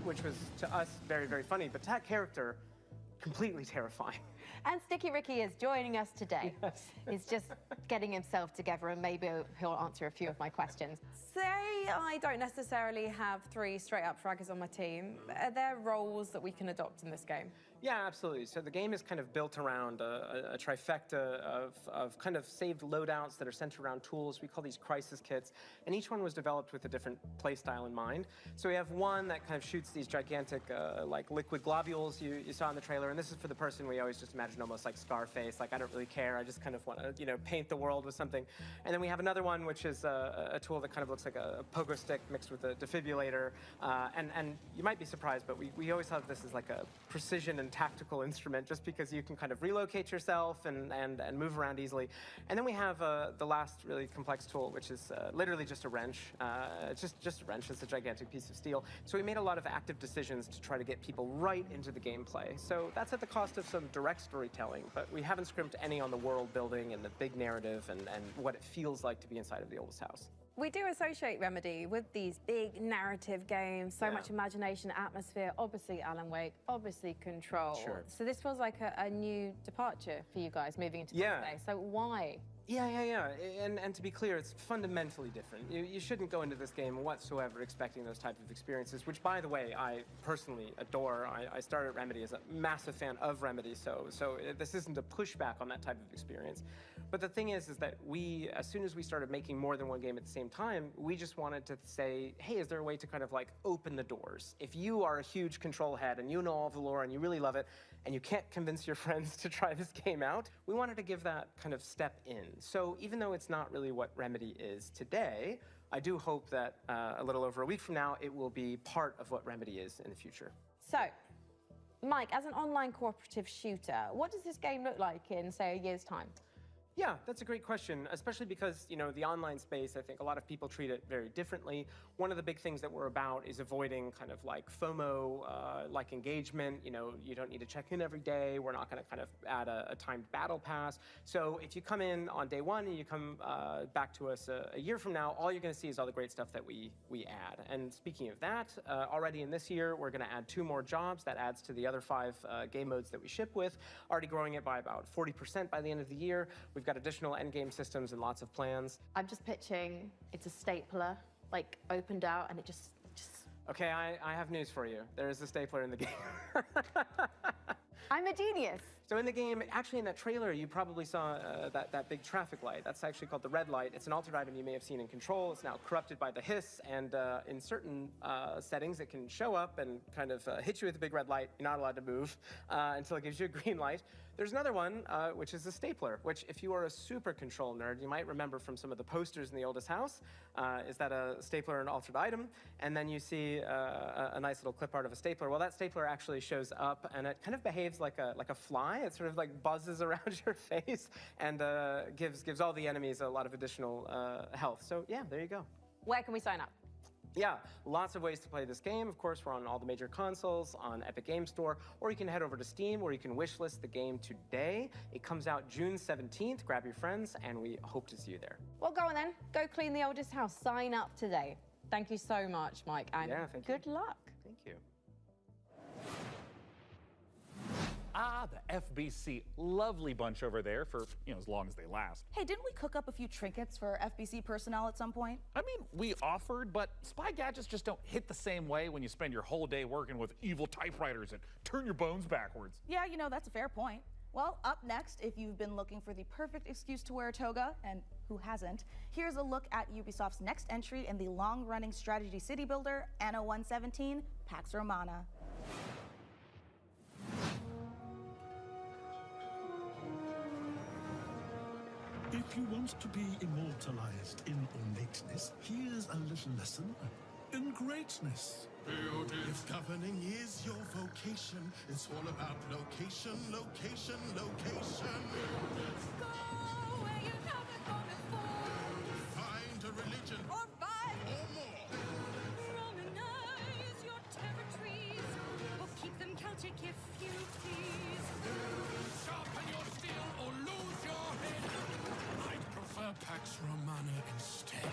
Which was, to us, very, very funny, but to that character, completely terrifying. And Sticky Ricky is joining us today. Yes. He's just getting himself together, and maybe he'll answer a few of my questions. Say I don't necessarily have 3 straight-up fraggers on my team. Are there roles that we can adopt in this game? Yeah, absolutely. So the game is kind of built around a trifecta of kind of saved loadouts that are centered around tools. We call these crisis kits, and each one was developed with a different play style in mind. So we have one that kind of shoots these gigantic, like liquid globules you saw in the trailer, and this is for the person we always just imagine almost like Scarface, like I don't really care, I just kind of want to, you know, paint the world with something. And then we have another one which is a tool that kind of looks like a pogo stick mixed with a defibrillator, and you might be surprised, but we always thought of this as like a precision and tactical instrument, just because you can kind of relocate yourself and move around easily. And then we have the last really complex tool, which is literally just a wrench. It's just a wrench. It's a gigantic piece of steel. So we made a lot of active decisions to try to get people right into the gameplay. So that's at the cost of some direct storytelling, but we haven't scrimped any on the world building and the big narrative and what it feels like to be inside of the oldest house. We do associate Remedy with these big narrative games, so much imagination, atmosphere, obviously Alan Wake, obviously Control. Sure. So this feels like a new departure for you guys moving into this space. So why Yeah. And to be clear, it's fundamentally different. You shouldn't go into this game whatsoever expecting those type of experiences, which, by the way, I personally adore. I started Remedy as a massive fan of Remedy, so this isn't a pushback on that type of experience. But the thing is that we, as soon as we started making more than one game at the same time, we just wanted to say, hey, is there a way to kind of like open the doors? If you are a huge Control head and you know all of the lore and you really love it, and you can't convince your friends to try this game out, we wanted to give that kind of step in. So even though it's not really what Remedy is today, I do hope that a little over a week from now, it will be part of what Remedy is in the future. So, Mike, as an online cooperative shooter, what does this game look like in, say, a year's time? Yeah, that's a great question, especially because, you know, the online space, I think a lot of people treat it very differently. One of the big things that we're about is avoiding kind of like FOMO, like engagement. You know, you don't need to check in every day. We're not going to kind of add a timed battle pass. So if you come in on day one and you come back to us a year from now, all you're going to see is all the great stuff that we add. And speaking of that, already in this year, we're going to add 2 more jobs. That adds to the other 5 game modes that we ship with, already growing it by about 40% by the end of the year. We've got additional endgame systems and lots of plans. I'm just pitching it's a stapler, like opened out and it just... Okay, I have news for you. There is a stapler in the game. I'm a genius. So in the game, actually in that trailer, you probably saw that big traffic light. That's actually called the red light. It's an altered item you may have seen in Control. It's now corrupted by the hiss, and in certain settings, it can show up and kind of hit you with a big red light. You're not allowed to move until it gives you a green light. There's another one, which is a stapler, which if you are a super Control nerd, you might remember from some of the posters in the oldest house. Is that a stapler and altered item? And then you see a nice little clip art of a stapler. Well, that stapler actually shows up, and it kind of behaves like a fly. It sort of like buzzes around your face and gives all the enemies a lot of additional health. So yeah, there you go. Where can we sign up? Yeah, lots of ways to play this game. Of course, we're on all the major consoles, on Epic Game Store, or you can head over to Steam where you can wishlist the game today. It comes out June 17th. Grab your friends, and we hope to see you there. Well, go on then. Go clean the oldest house. Sign up today. Thank you so much, Mike, and yeah, good luck. Thank you. Ah, the FBC. Lovely bunch over there for, as long as they last. Hey, didn't we cook up a few trinkets for FBC personnel at some point? I mean, we offered, but spy gadgets just don't hit the same way when you spend your whole day working with evil typewriters and turn your bones backwards. Yeah, that's a fair point. Well, up next, if you've been looking for the perfect excuse to wear a toga, and who hasn't, here's a look at Ubisoft's next entry in the long-running strategy city builder, Anno 117, Pax Romana. If you want to be immortalized in ornateness, here's a little lesson in greatness. If governing is your vocation, it's all about location, location, location. Go where you haven't gone before. Find a religion. Or 5. Or more. Romanize your territories. Or keep them Celtic if you please. Sharpen your steel or lose your head. I'd prefer Pax Romana instead.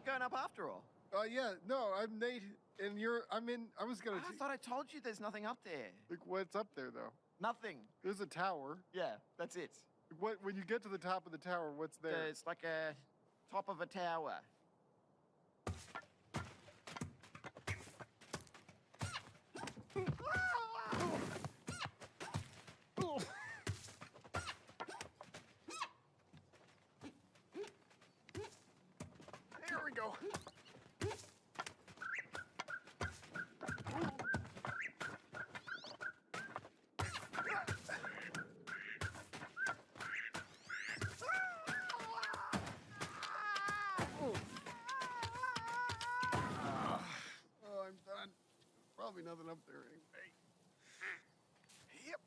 Going up after all. Yeah, no, I'm Nate, and I was gonna... I thought I told you there's nothing up there. Like, what's up there, though? Nothing. There's a tower. Yeah, that's it. When you get to the top of the tower, what's there? It's like a top of a tower. There we go. be nothing up there anyway. Yep.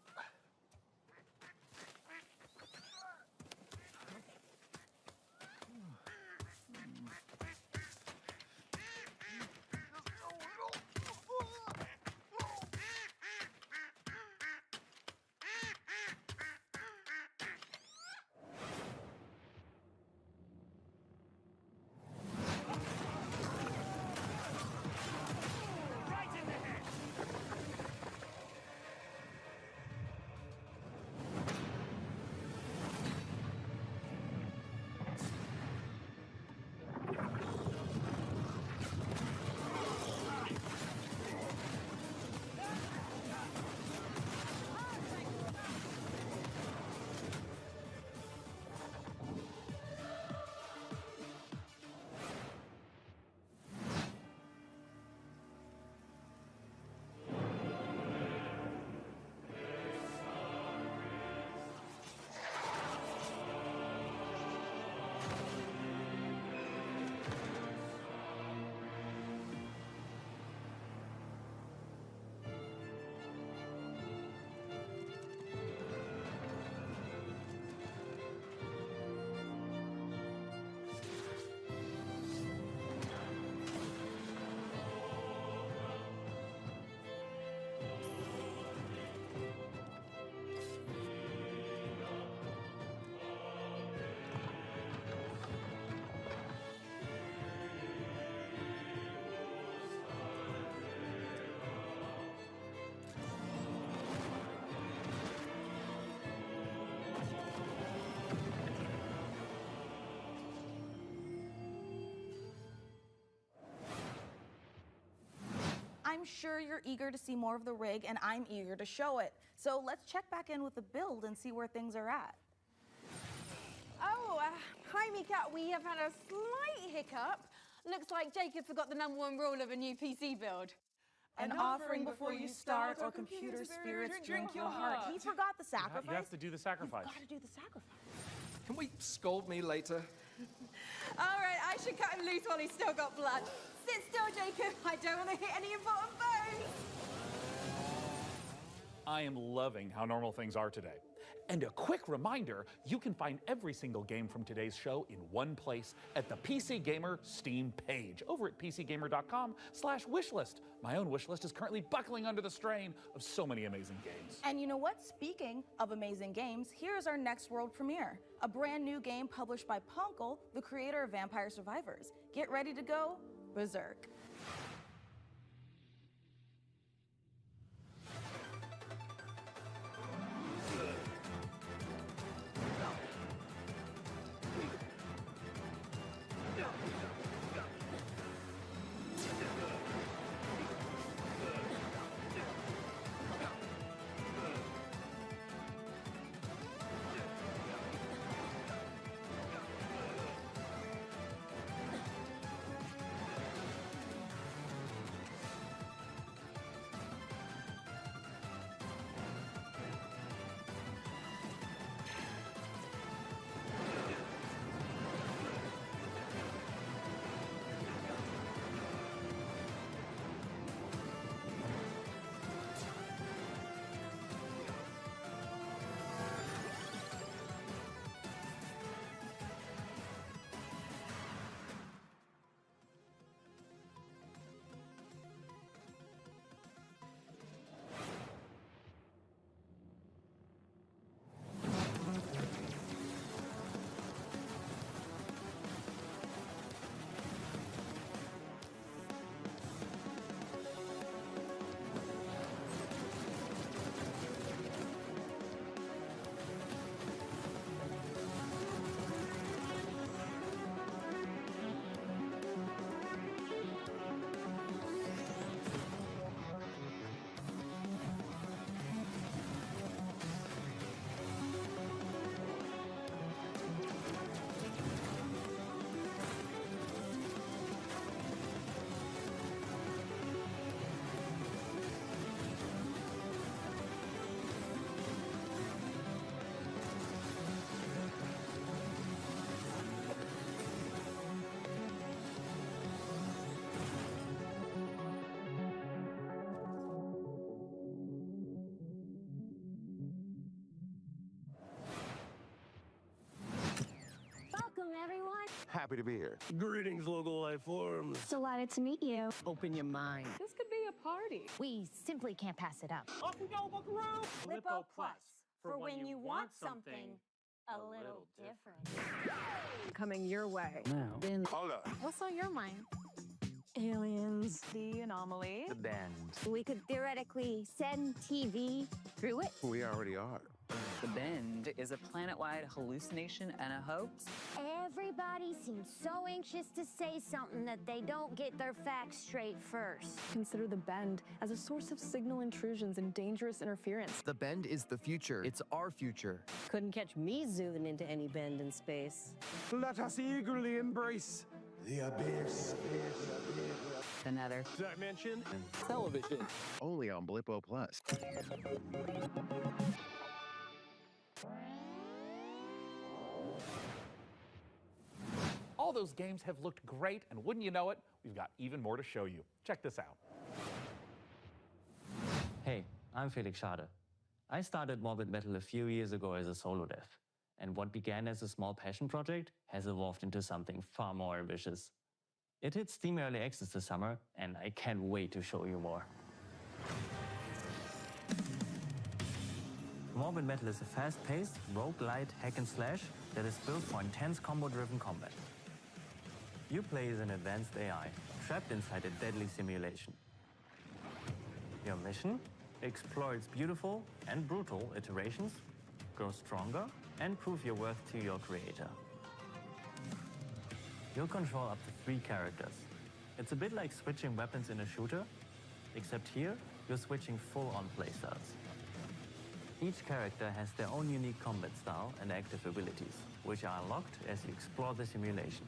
I'm sure you're eager to see more of the rig, and I'm eager to show it. So let's check back in with the build and see where things are at. Oh, hi, Mika. We have had a slight hiccup. Looks like Jacob forgot the #1 rule of a new PC build. An offering before you start, or computer spirits drink your heart. He forgot the sacrifice. You have to do the sacrifice. You've got to do the sacrifice. Can we scold me later? All right, I should cut him loose while he's still got blood. Sit still, Jacob. I don't want to hit any important bones. I am loving how normal things are today. And a quick reminder, you can find every single game from today's show in one place at the PC Gamer Steam page over at pcgamer.com/wishlist. My own wishlist is currently buckling under the strain of so many amazing games. And you know what? Speaking of amazing games, here's our next world premiere. A brand new game published by Punkle, the creator of Vampire Survivors. Get ready to go berserk. Happy to be here. Greetings, local life forms. Delighted to meet you. Open your mind. This could be a party. We simply can't pass it up. Off we go, buckaroo! Lippo Plus, for when you want something a little different. Coming your way. Now. Hold up. What's on your mind? Aliens. The anomaly. The bend. We could theoretically send TV through it. We already are. The Bend is a planet-wide hallucination and a hoax. Everybody seems so anxious to say something that they don't get their facts straight first. Consider the Bend as a source of signal intrusions and dangerous interference. The Bend is the future. It's our future. Couldn't catch me zooming into any bend in space. Let us eagerly embrace the abyss. Another dimension and television. Only on Blippo Plus. All those games have looked great, and wouldn't you know it, we've got even more to show you. Check this out. Hey, I'm Felix Schade. I started Morbid Metal a few years ago as a solo dev, and what began as a small passion project has evolved into something far more ambitious. It hit Steam Early Access this summer, and I can't wait to show you more. Morbid Metal is a fast-paced, roguelite hack and slash that is built for intense combo-driven combat. You play as an advanced AI, trapped inside a deadly simulation. Your mission? Explore its beautiful and brutal iterations, grow stronger, and prove your worth to your creator. You'll control up to 3 characters. It's a bit like switching weapons in a shooter, except here, you're switching full-on playstyles. Each character has their own unique combat style and active abilities, which are unlocked as you explore the simulation.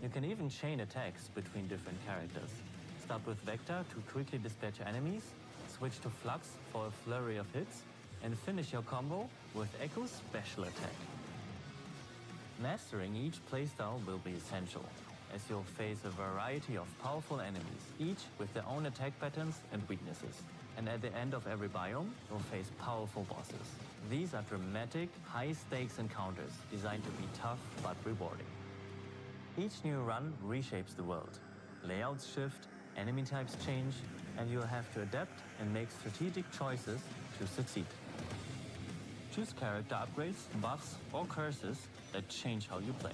You can even chain attacks between different characters. Start with Vector to quickly dispatch enemies, switch to Flux for a flurry of hits, and finish your combo with Echo's special attack. Mastering each playstyle will be essential, as you'll face a variety of powerful enemies, each with their own attack patterns and weaknesses. And at the end of every biome, you'll face powerful bosses. These are dramatic, high-stakes encounters designed to be tough but rewarding. Each new run reshapes the world. Layouts shift, enemy types change, and you'll have to adapt and make strategic choices to succeed. Choose character upgrades, buffs, or curses that change how you play.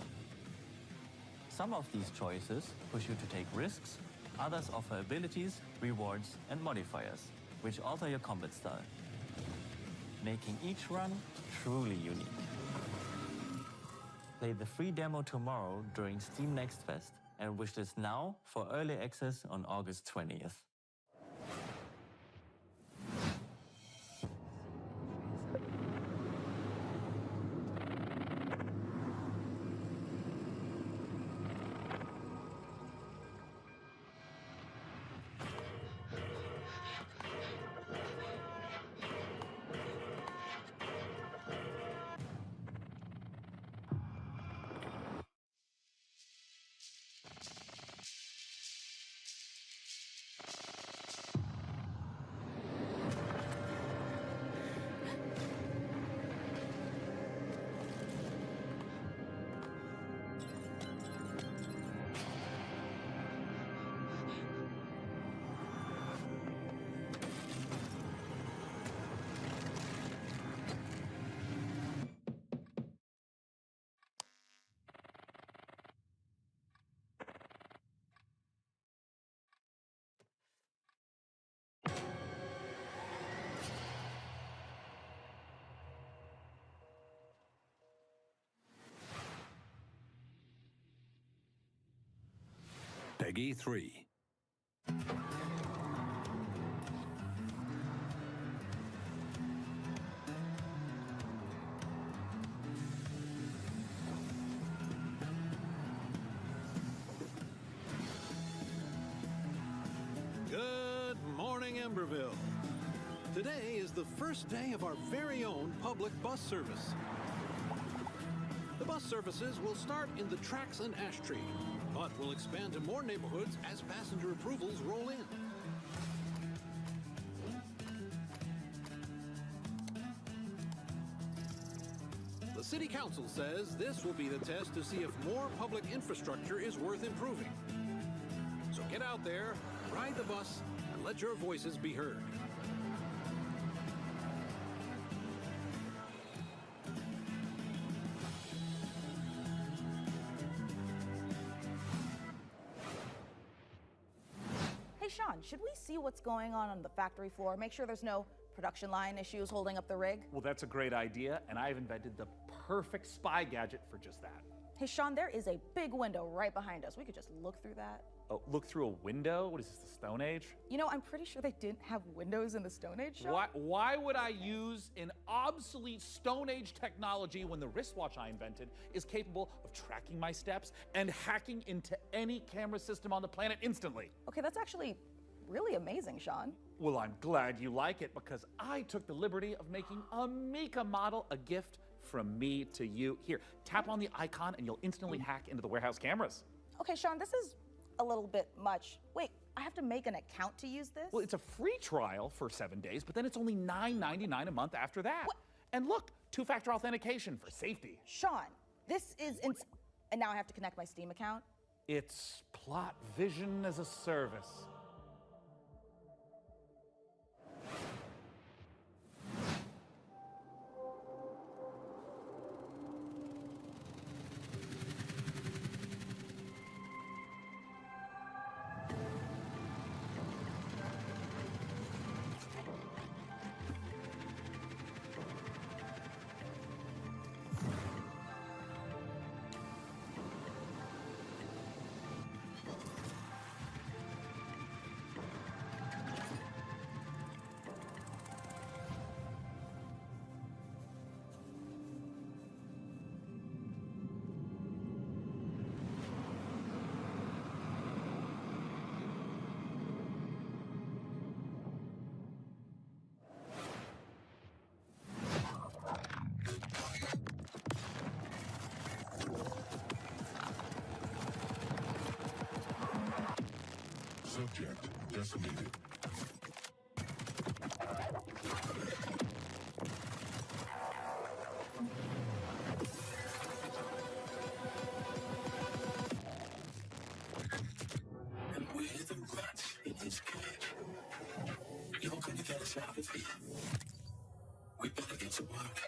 Some of these choices push you to take risks, others offer abilities, rewards, and modifiers, which alter your combat style, making each run truly unique. Play the free demo tomorrow during Steam Next Fest and wishlist now for early access on August 20th. Peggy 3. Good morning, Emberville. Today is the first day of our very own public bus service. The bus services will start in the tracks and ash tree, but will expand to more neighborhoods as passenger approvals roll in. The The City Council says this will be the test to see if more public infrastructure is worth improving. So get out there, ride the bus, and let your voices be heard. Hey, Sean, should we see what's going on the factory floor? Make sure there's no production line issues holding up the rig? Well, that's a great idea, and I've invented the perfect spy gadget for just that. Hey, Sean, there is a big window right behind us. We could just look through that. Oh, look through a window? What is this, the Stone Age? You know, I'm pretty sure they didn't have windows in the Stone Age, Sean. Why would I use an obsolete Stone Age technology when the wristwatch I invented is capable of tracking my steps and hacking into any camera system on the planet instantly? Okay, that's actually really amazing, Sean. Well, I'm glad you like it because I took the liberty of making a Mika model a gift from me to you. Here, tap on the icon and you'll instantly hack into the warehouse cameras. Okay, Sean, this is a little bit much. Wait, I have to make an account to use this? Well, it's a free trial for 7 days, but then it's only $9.99 a month after that. What? And look, two-factor authentication for safety. Sean, this is and now I have to connect my Steam account? It's plot vision as a service. Subject decimated. And we're the rats in this cage. You're going to get us out of here. We better get to work.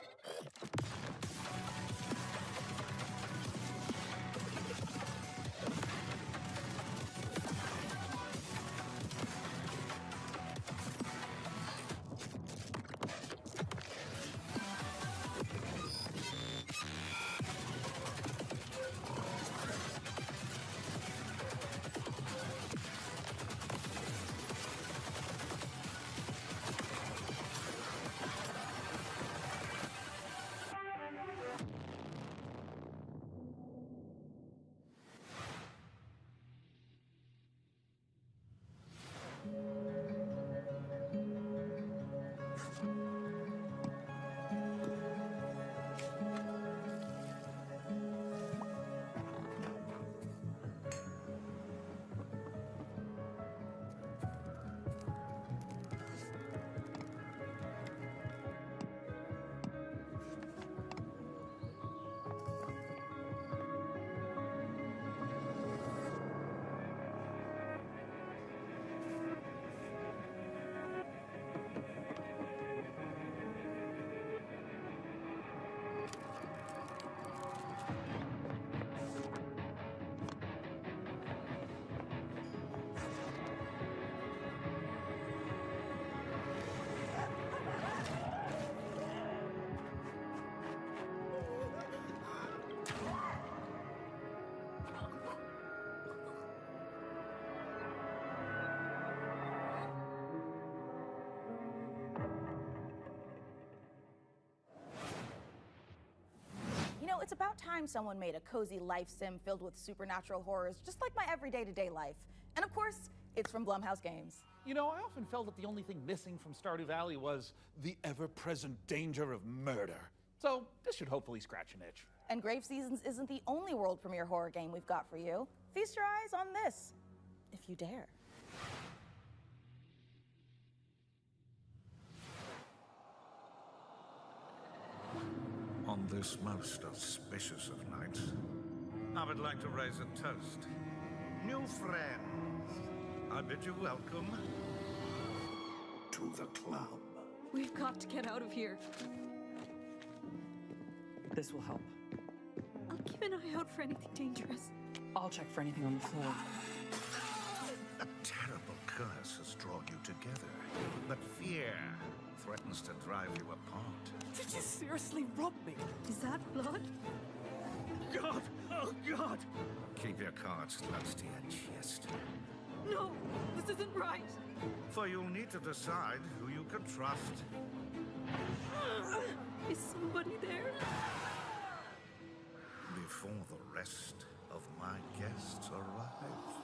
It's about time someone made a cozy life sim filled with supernatural horrors, just like my everyday to-day life. And of course, it's from Blumhouse Games. You know, I often felt that the only thing missing from Stardew Valley was the ever-present danger of murder. So this should hopefully scratch an itch. And Grave Seasons isn't the only world premiere horror game we've got for you. Feast your eyes on this, if you dare. On On this most auspicious of nights, I would like to raise a toast. New friends, I bid you welcome to the club. We've got to get out of here. This will help. I'll keep an eye out for anything dangerous. I'll check for anything on the floor. A terrible curse has drawn you together, but fear threatens to drive you apart. Did you seriously rob me? Is that blood? God! Oh, God! Keep your cards close to your chest. No, this isn't right. For you'll need to decide who you can trust. Is somebody there? Before the rest of my guests arrive.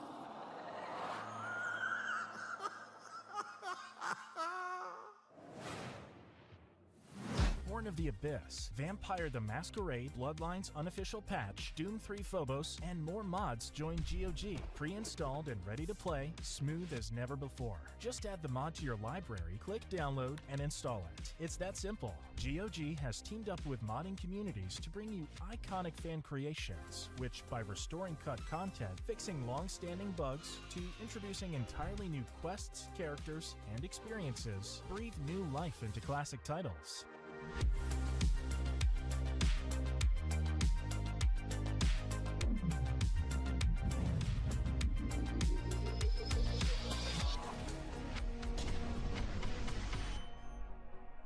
Born of the Abyss, Vampire the Masquerade, Bloodlines Unofficial Patch, Doom 3 Phobos, and more mods join GOG. Pre-installed and ready to play, smooth as never before. Just add the mod to your library, click download, and install it. It's that simple. GOG has teamed up with modding communities to bring you iconic fan creations, which, by restoring cut content, fixing long-standing bugs, to introducing entirely new quests, characters, and experiences, breathe new life into classic titles.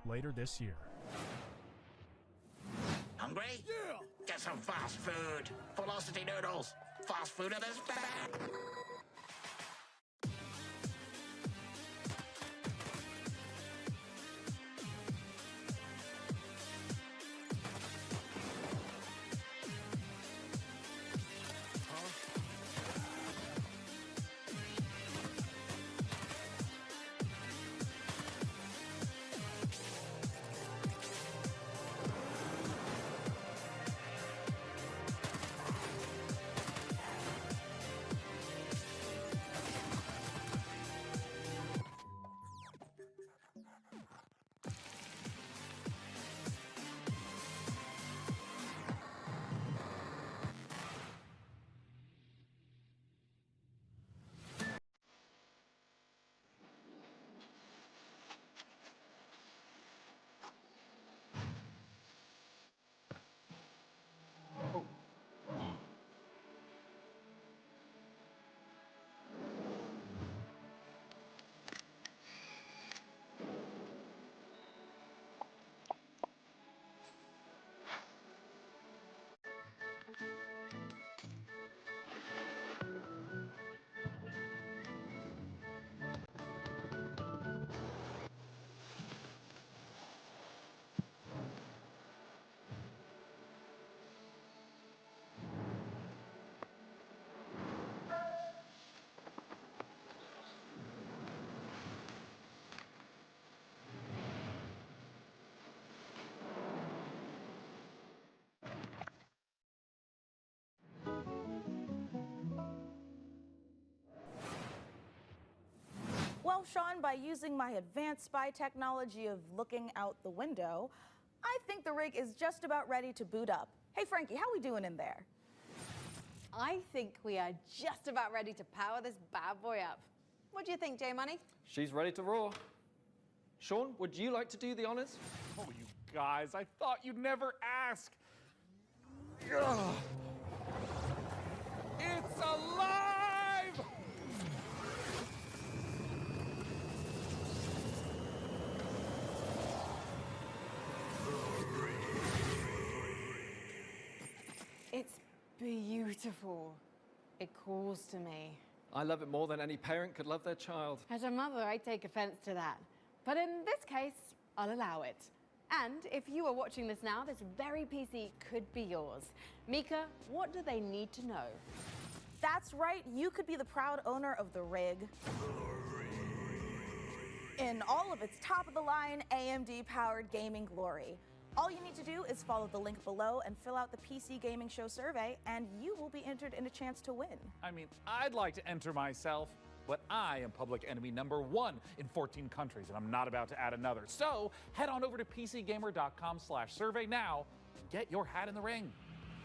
Later this year. Hungry? Yeah! Get some fast food. Velocity noodles. Fast food at this bad. Well, Sean, by using my advanced spy technology of looking out the window, I think the rig is just about ready to boot up. Hey, Frankie, how we doing in there? I think we are just about ready to power this bad boy up. What do you think, J-Money? She's ready to roar. Sean, would you like to do the honors? Oh, you guys, I thought you'd never ask. Ugh. It's alive! It's beautiful. It calls to me. I love it more than any parent could love their child. As a mother, I take offense to that. But in this case, I'll allow it. And if you are watching this now, this very PC could be yours. Mika, what do they need to know? That's right, you could be the proud owner of the rig. In all of its top-of-the-line AMD-powered gaming glory. All you need to do is follow the link below and fill out the PC Gaming Show survey, and you will be entered in a chance to win. I mean, I'd like to enter myself, but I am public enemy #1 in 14 countries, and I'm not about to add another. So head on over to pcgamer.com/survey now and get your hat in the ring.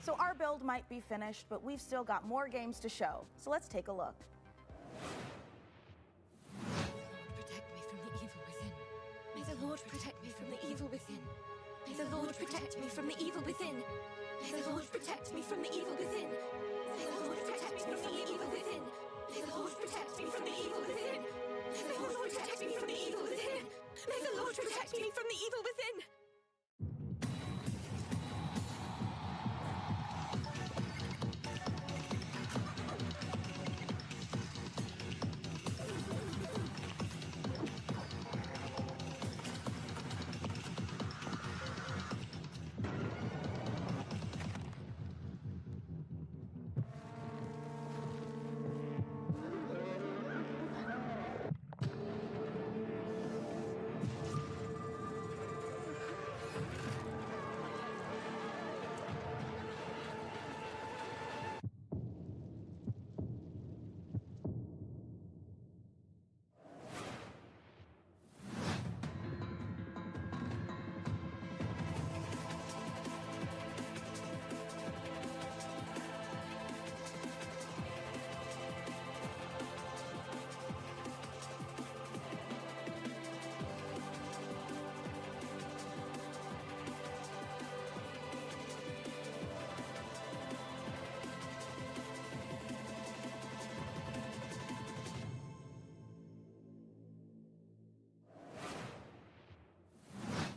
So our build might be finished, but we've still got more games to show. So let's take a look. May the Lord protect me from the evil within. May the Lord protect me from the evil within. May the Lord protect me from the evil within. May the Lord protect me from the evil within. May the Lord protect me from the evil within. May the Lord protect me from the evil within. May the Lord protect me from the evil within.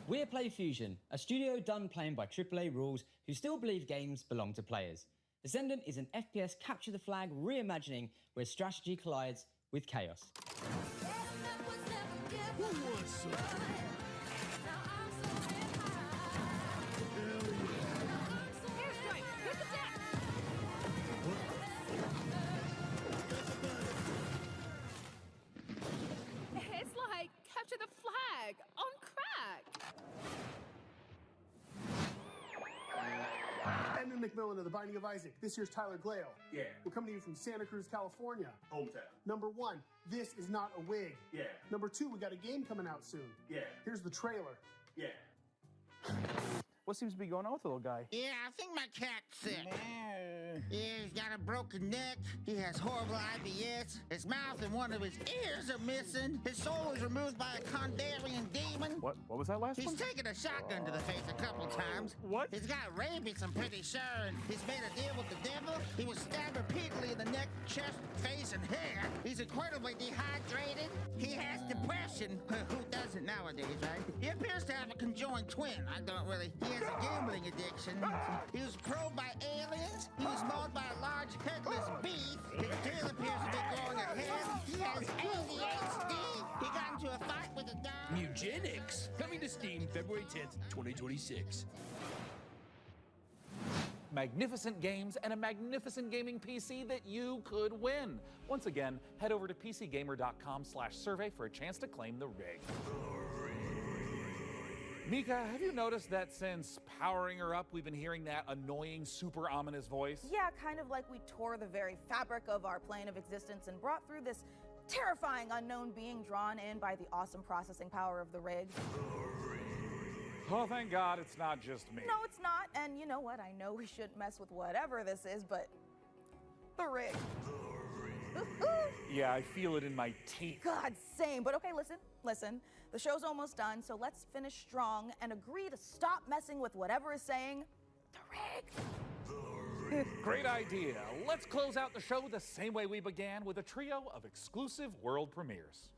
We're PlayFusion, a studio done playing by AAA rules who still believe games belong to players. Ascendant is an FPS capture the flag reimagining where strategy collides with chaos. It's like capture the flag on crack. Edmund McMillan of The Binding of Isaac. This here's Tyler Glale. Yeah. We're coming to you from Santa Cruz, California. Hometown. #1, this is not a wig. Yeah. #2, we got a game coming out soon. Yeah. Here's the trailer. Yeah. What seems to be going on with the little guy? Yeah, I think my cat's sick. Yeah, he's got a broken neck. He has horrible IBS. His mouth and one of his ears are missing. His soul was removed by a Kandarian demon. What was that last He's one? taken a shotgun to the face a couple times. What? He's got rabies, I'm pretty sure, and he's made a deal with the devil. He was stabbed repeatedly in the neck, chest, face, and hair. He's incredibly dehydrated. He has depression. Who doesn't nowadays, right? He appears to have a conjoined twin. I don't really. He has a gambling addiction. He was probed by aliens. He was mauled by a large headless beast. His tail appears to be growing ahead. He has ADHD. He got into a fight with a dog. Eugenics, coming to Steam February 10th, 2026. Magnificent games and a magnificent gaming PC that you could win. Once again, head over to pcgamer.com/survey for a chance to claim the rig. Mika, have you noticed that since powering her up, we've been hearing that annoying, super ominous voice? Yeah, kind of like we tore the very fabric of our plane of existence and brought through this terrifying unknown being drawn in by the awesome processing power of the rig. Oh, thank God it's not just me. No, it's not. And you know what? I know we shouldn't mess with whatever this is, but the rig. Yeah, I feel it in my teeth. God, same. But okay, listen. The show's almost done, so let's finish strong and agree to stop messing with whatever is saying the rig. Great idea. Let's close out the show the same way we began, with a trio of exclusive world premieres.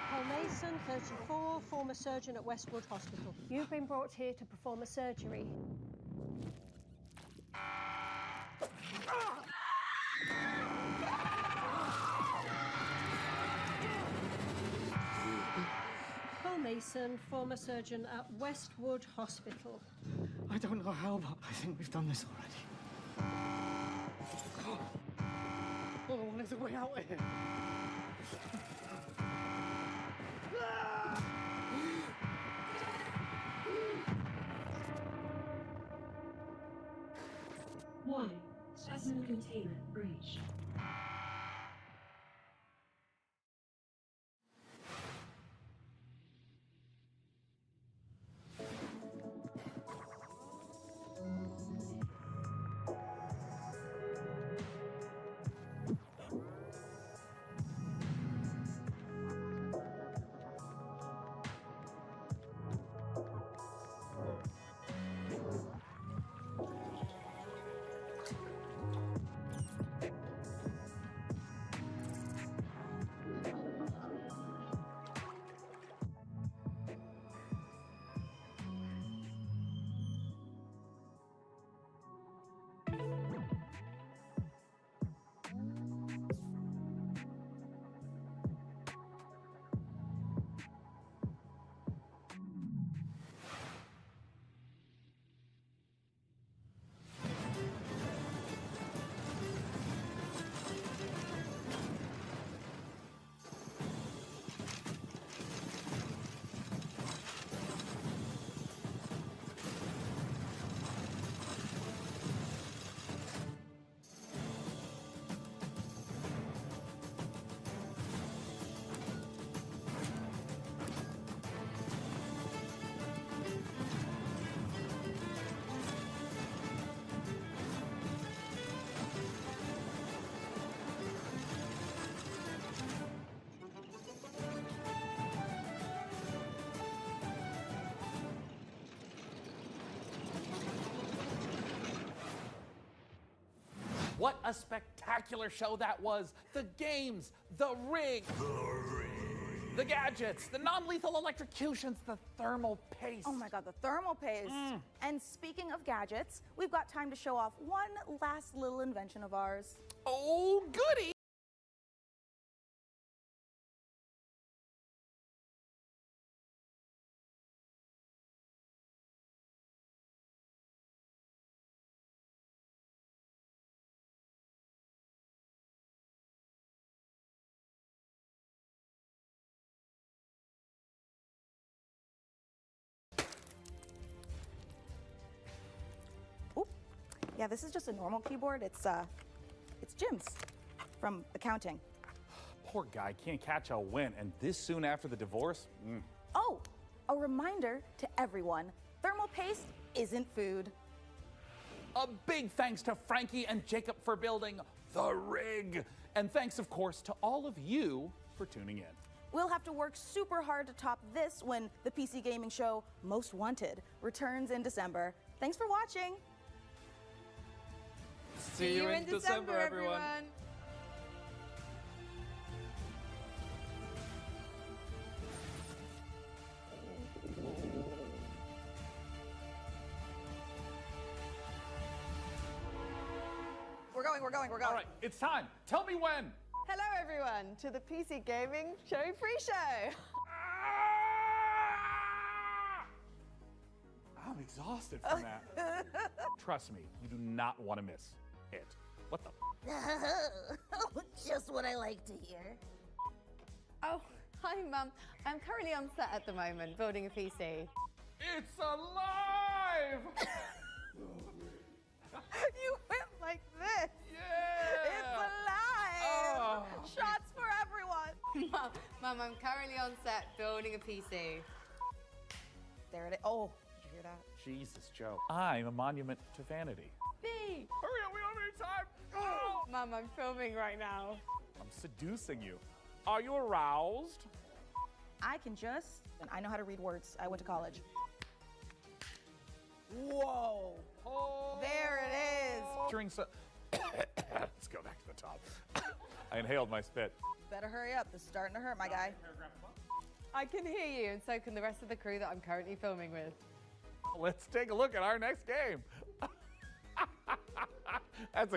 Paul Mason, 34, former surgeon at Westwood Hospital. You've been brought here to perform a surgery. Paul Mason, former surgeon at Westwood Hospital. I don't know how, but I think we've done this already. Oh, what is the way out of here? Warning, specimen containment breached. What a spectacular show that was. The games, the rig, the gadgets, the non-lethal electrocutions, the thermal paste. Oh my God, the thermal paste. And speaking of gadgets, we've got time to show off one last little invention of ours. Oh, goody! Yeah, this is just a normal keyboard. It's Jim's from accounting. Poor guy can't catch a win, and this soon after the divorce? Oh, a reminder to everyone, thermal paste isn't food. A big thanks to Frankie and Jacob for building the rig. And thanks, of course, to all of you for tuning in. We'll have to work super hard to top this when the PC gaming show Most Wanted returns in December. Thanks for watching. See you in December, everyone. We're going. All right, it's time. Tell me when. Hello, everyone, to the PC Gaming Show pre-show. I'm exhausted from that. Trust me, you do not want to miss it. What the? Just what I like to hear. Oh, hi, Mum. I'm currently on set at the moment, building a PC. It's alive! You went like this. Yeah! It's alive! Oh. Shots for everyone! Mum, I'm currently on set building a PC. There it is. Oh, did you hear that? Jesus, Joe. I'm a monument to vanity. B! Hurry up, we don't have any time! Oh. Mum, I'm filming right now. I'm seducing you. Are you aroused? I can just, and I know how to read words. I went to college. Whoa! Oh. There it is. During let's go back to the top. I inhaled my spit. Better hurry up. This is starting to hurt, my guy. I can hear you, and so can the rest of the crew that I'm currently filming with. Let's take a look at our next game. That's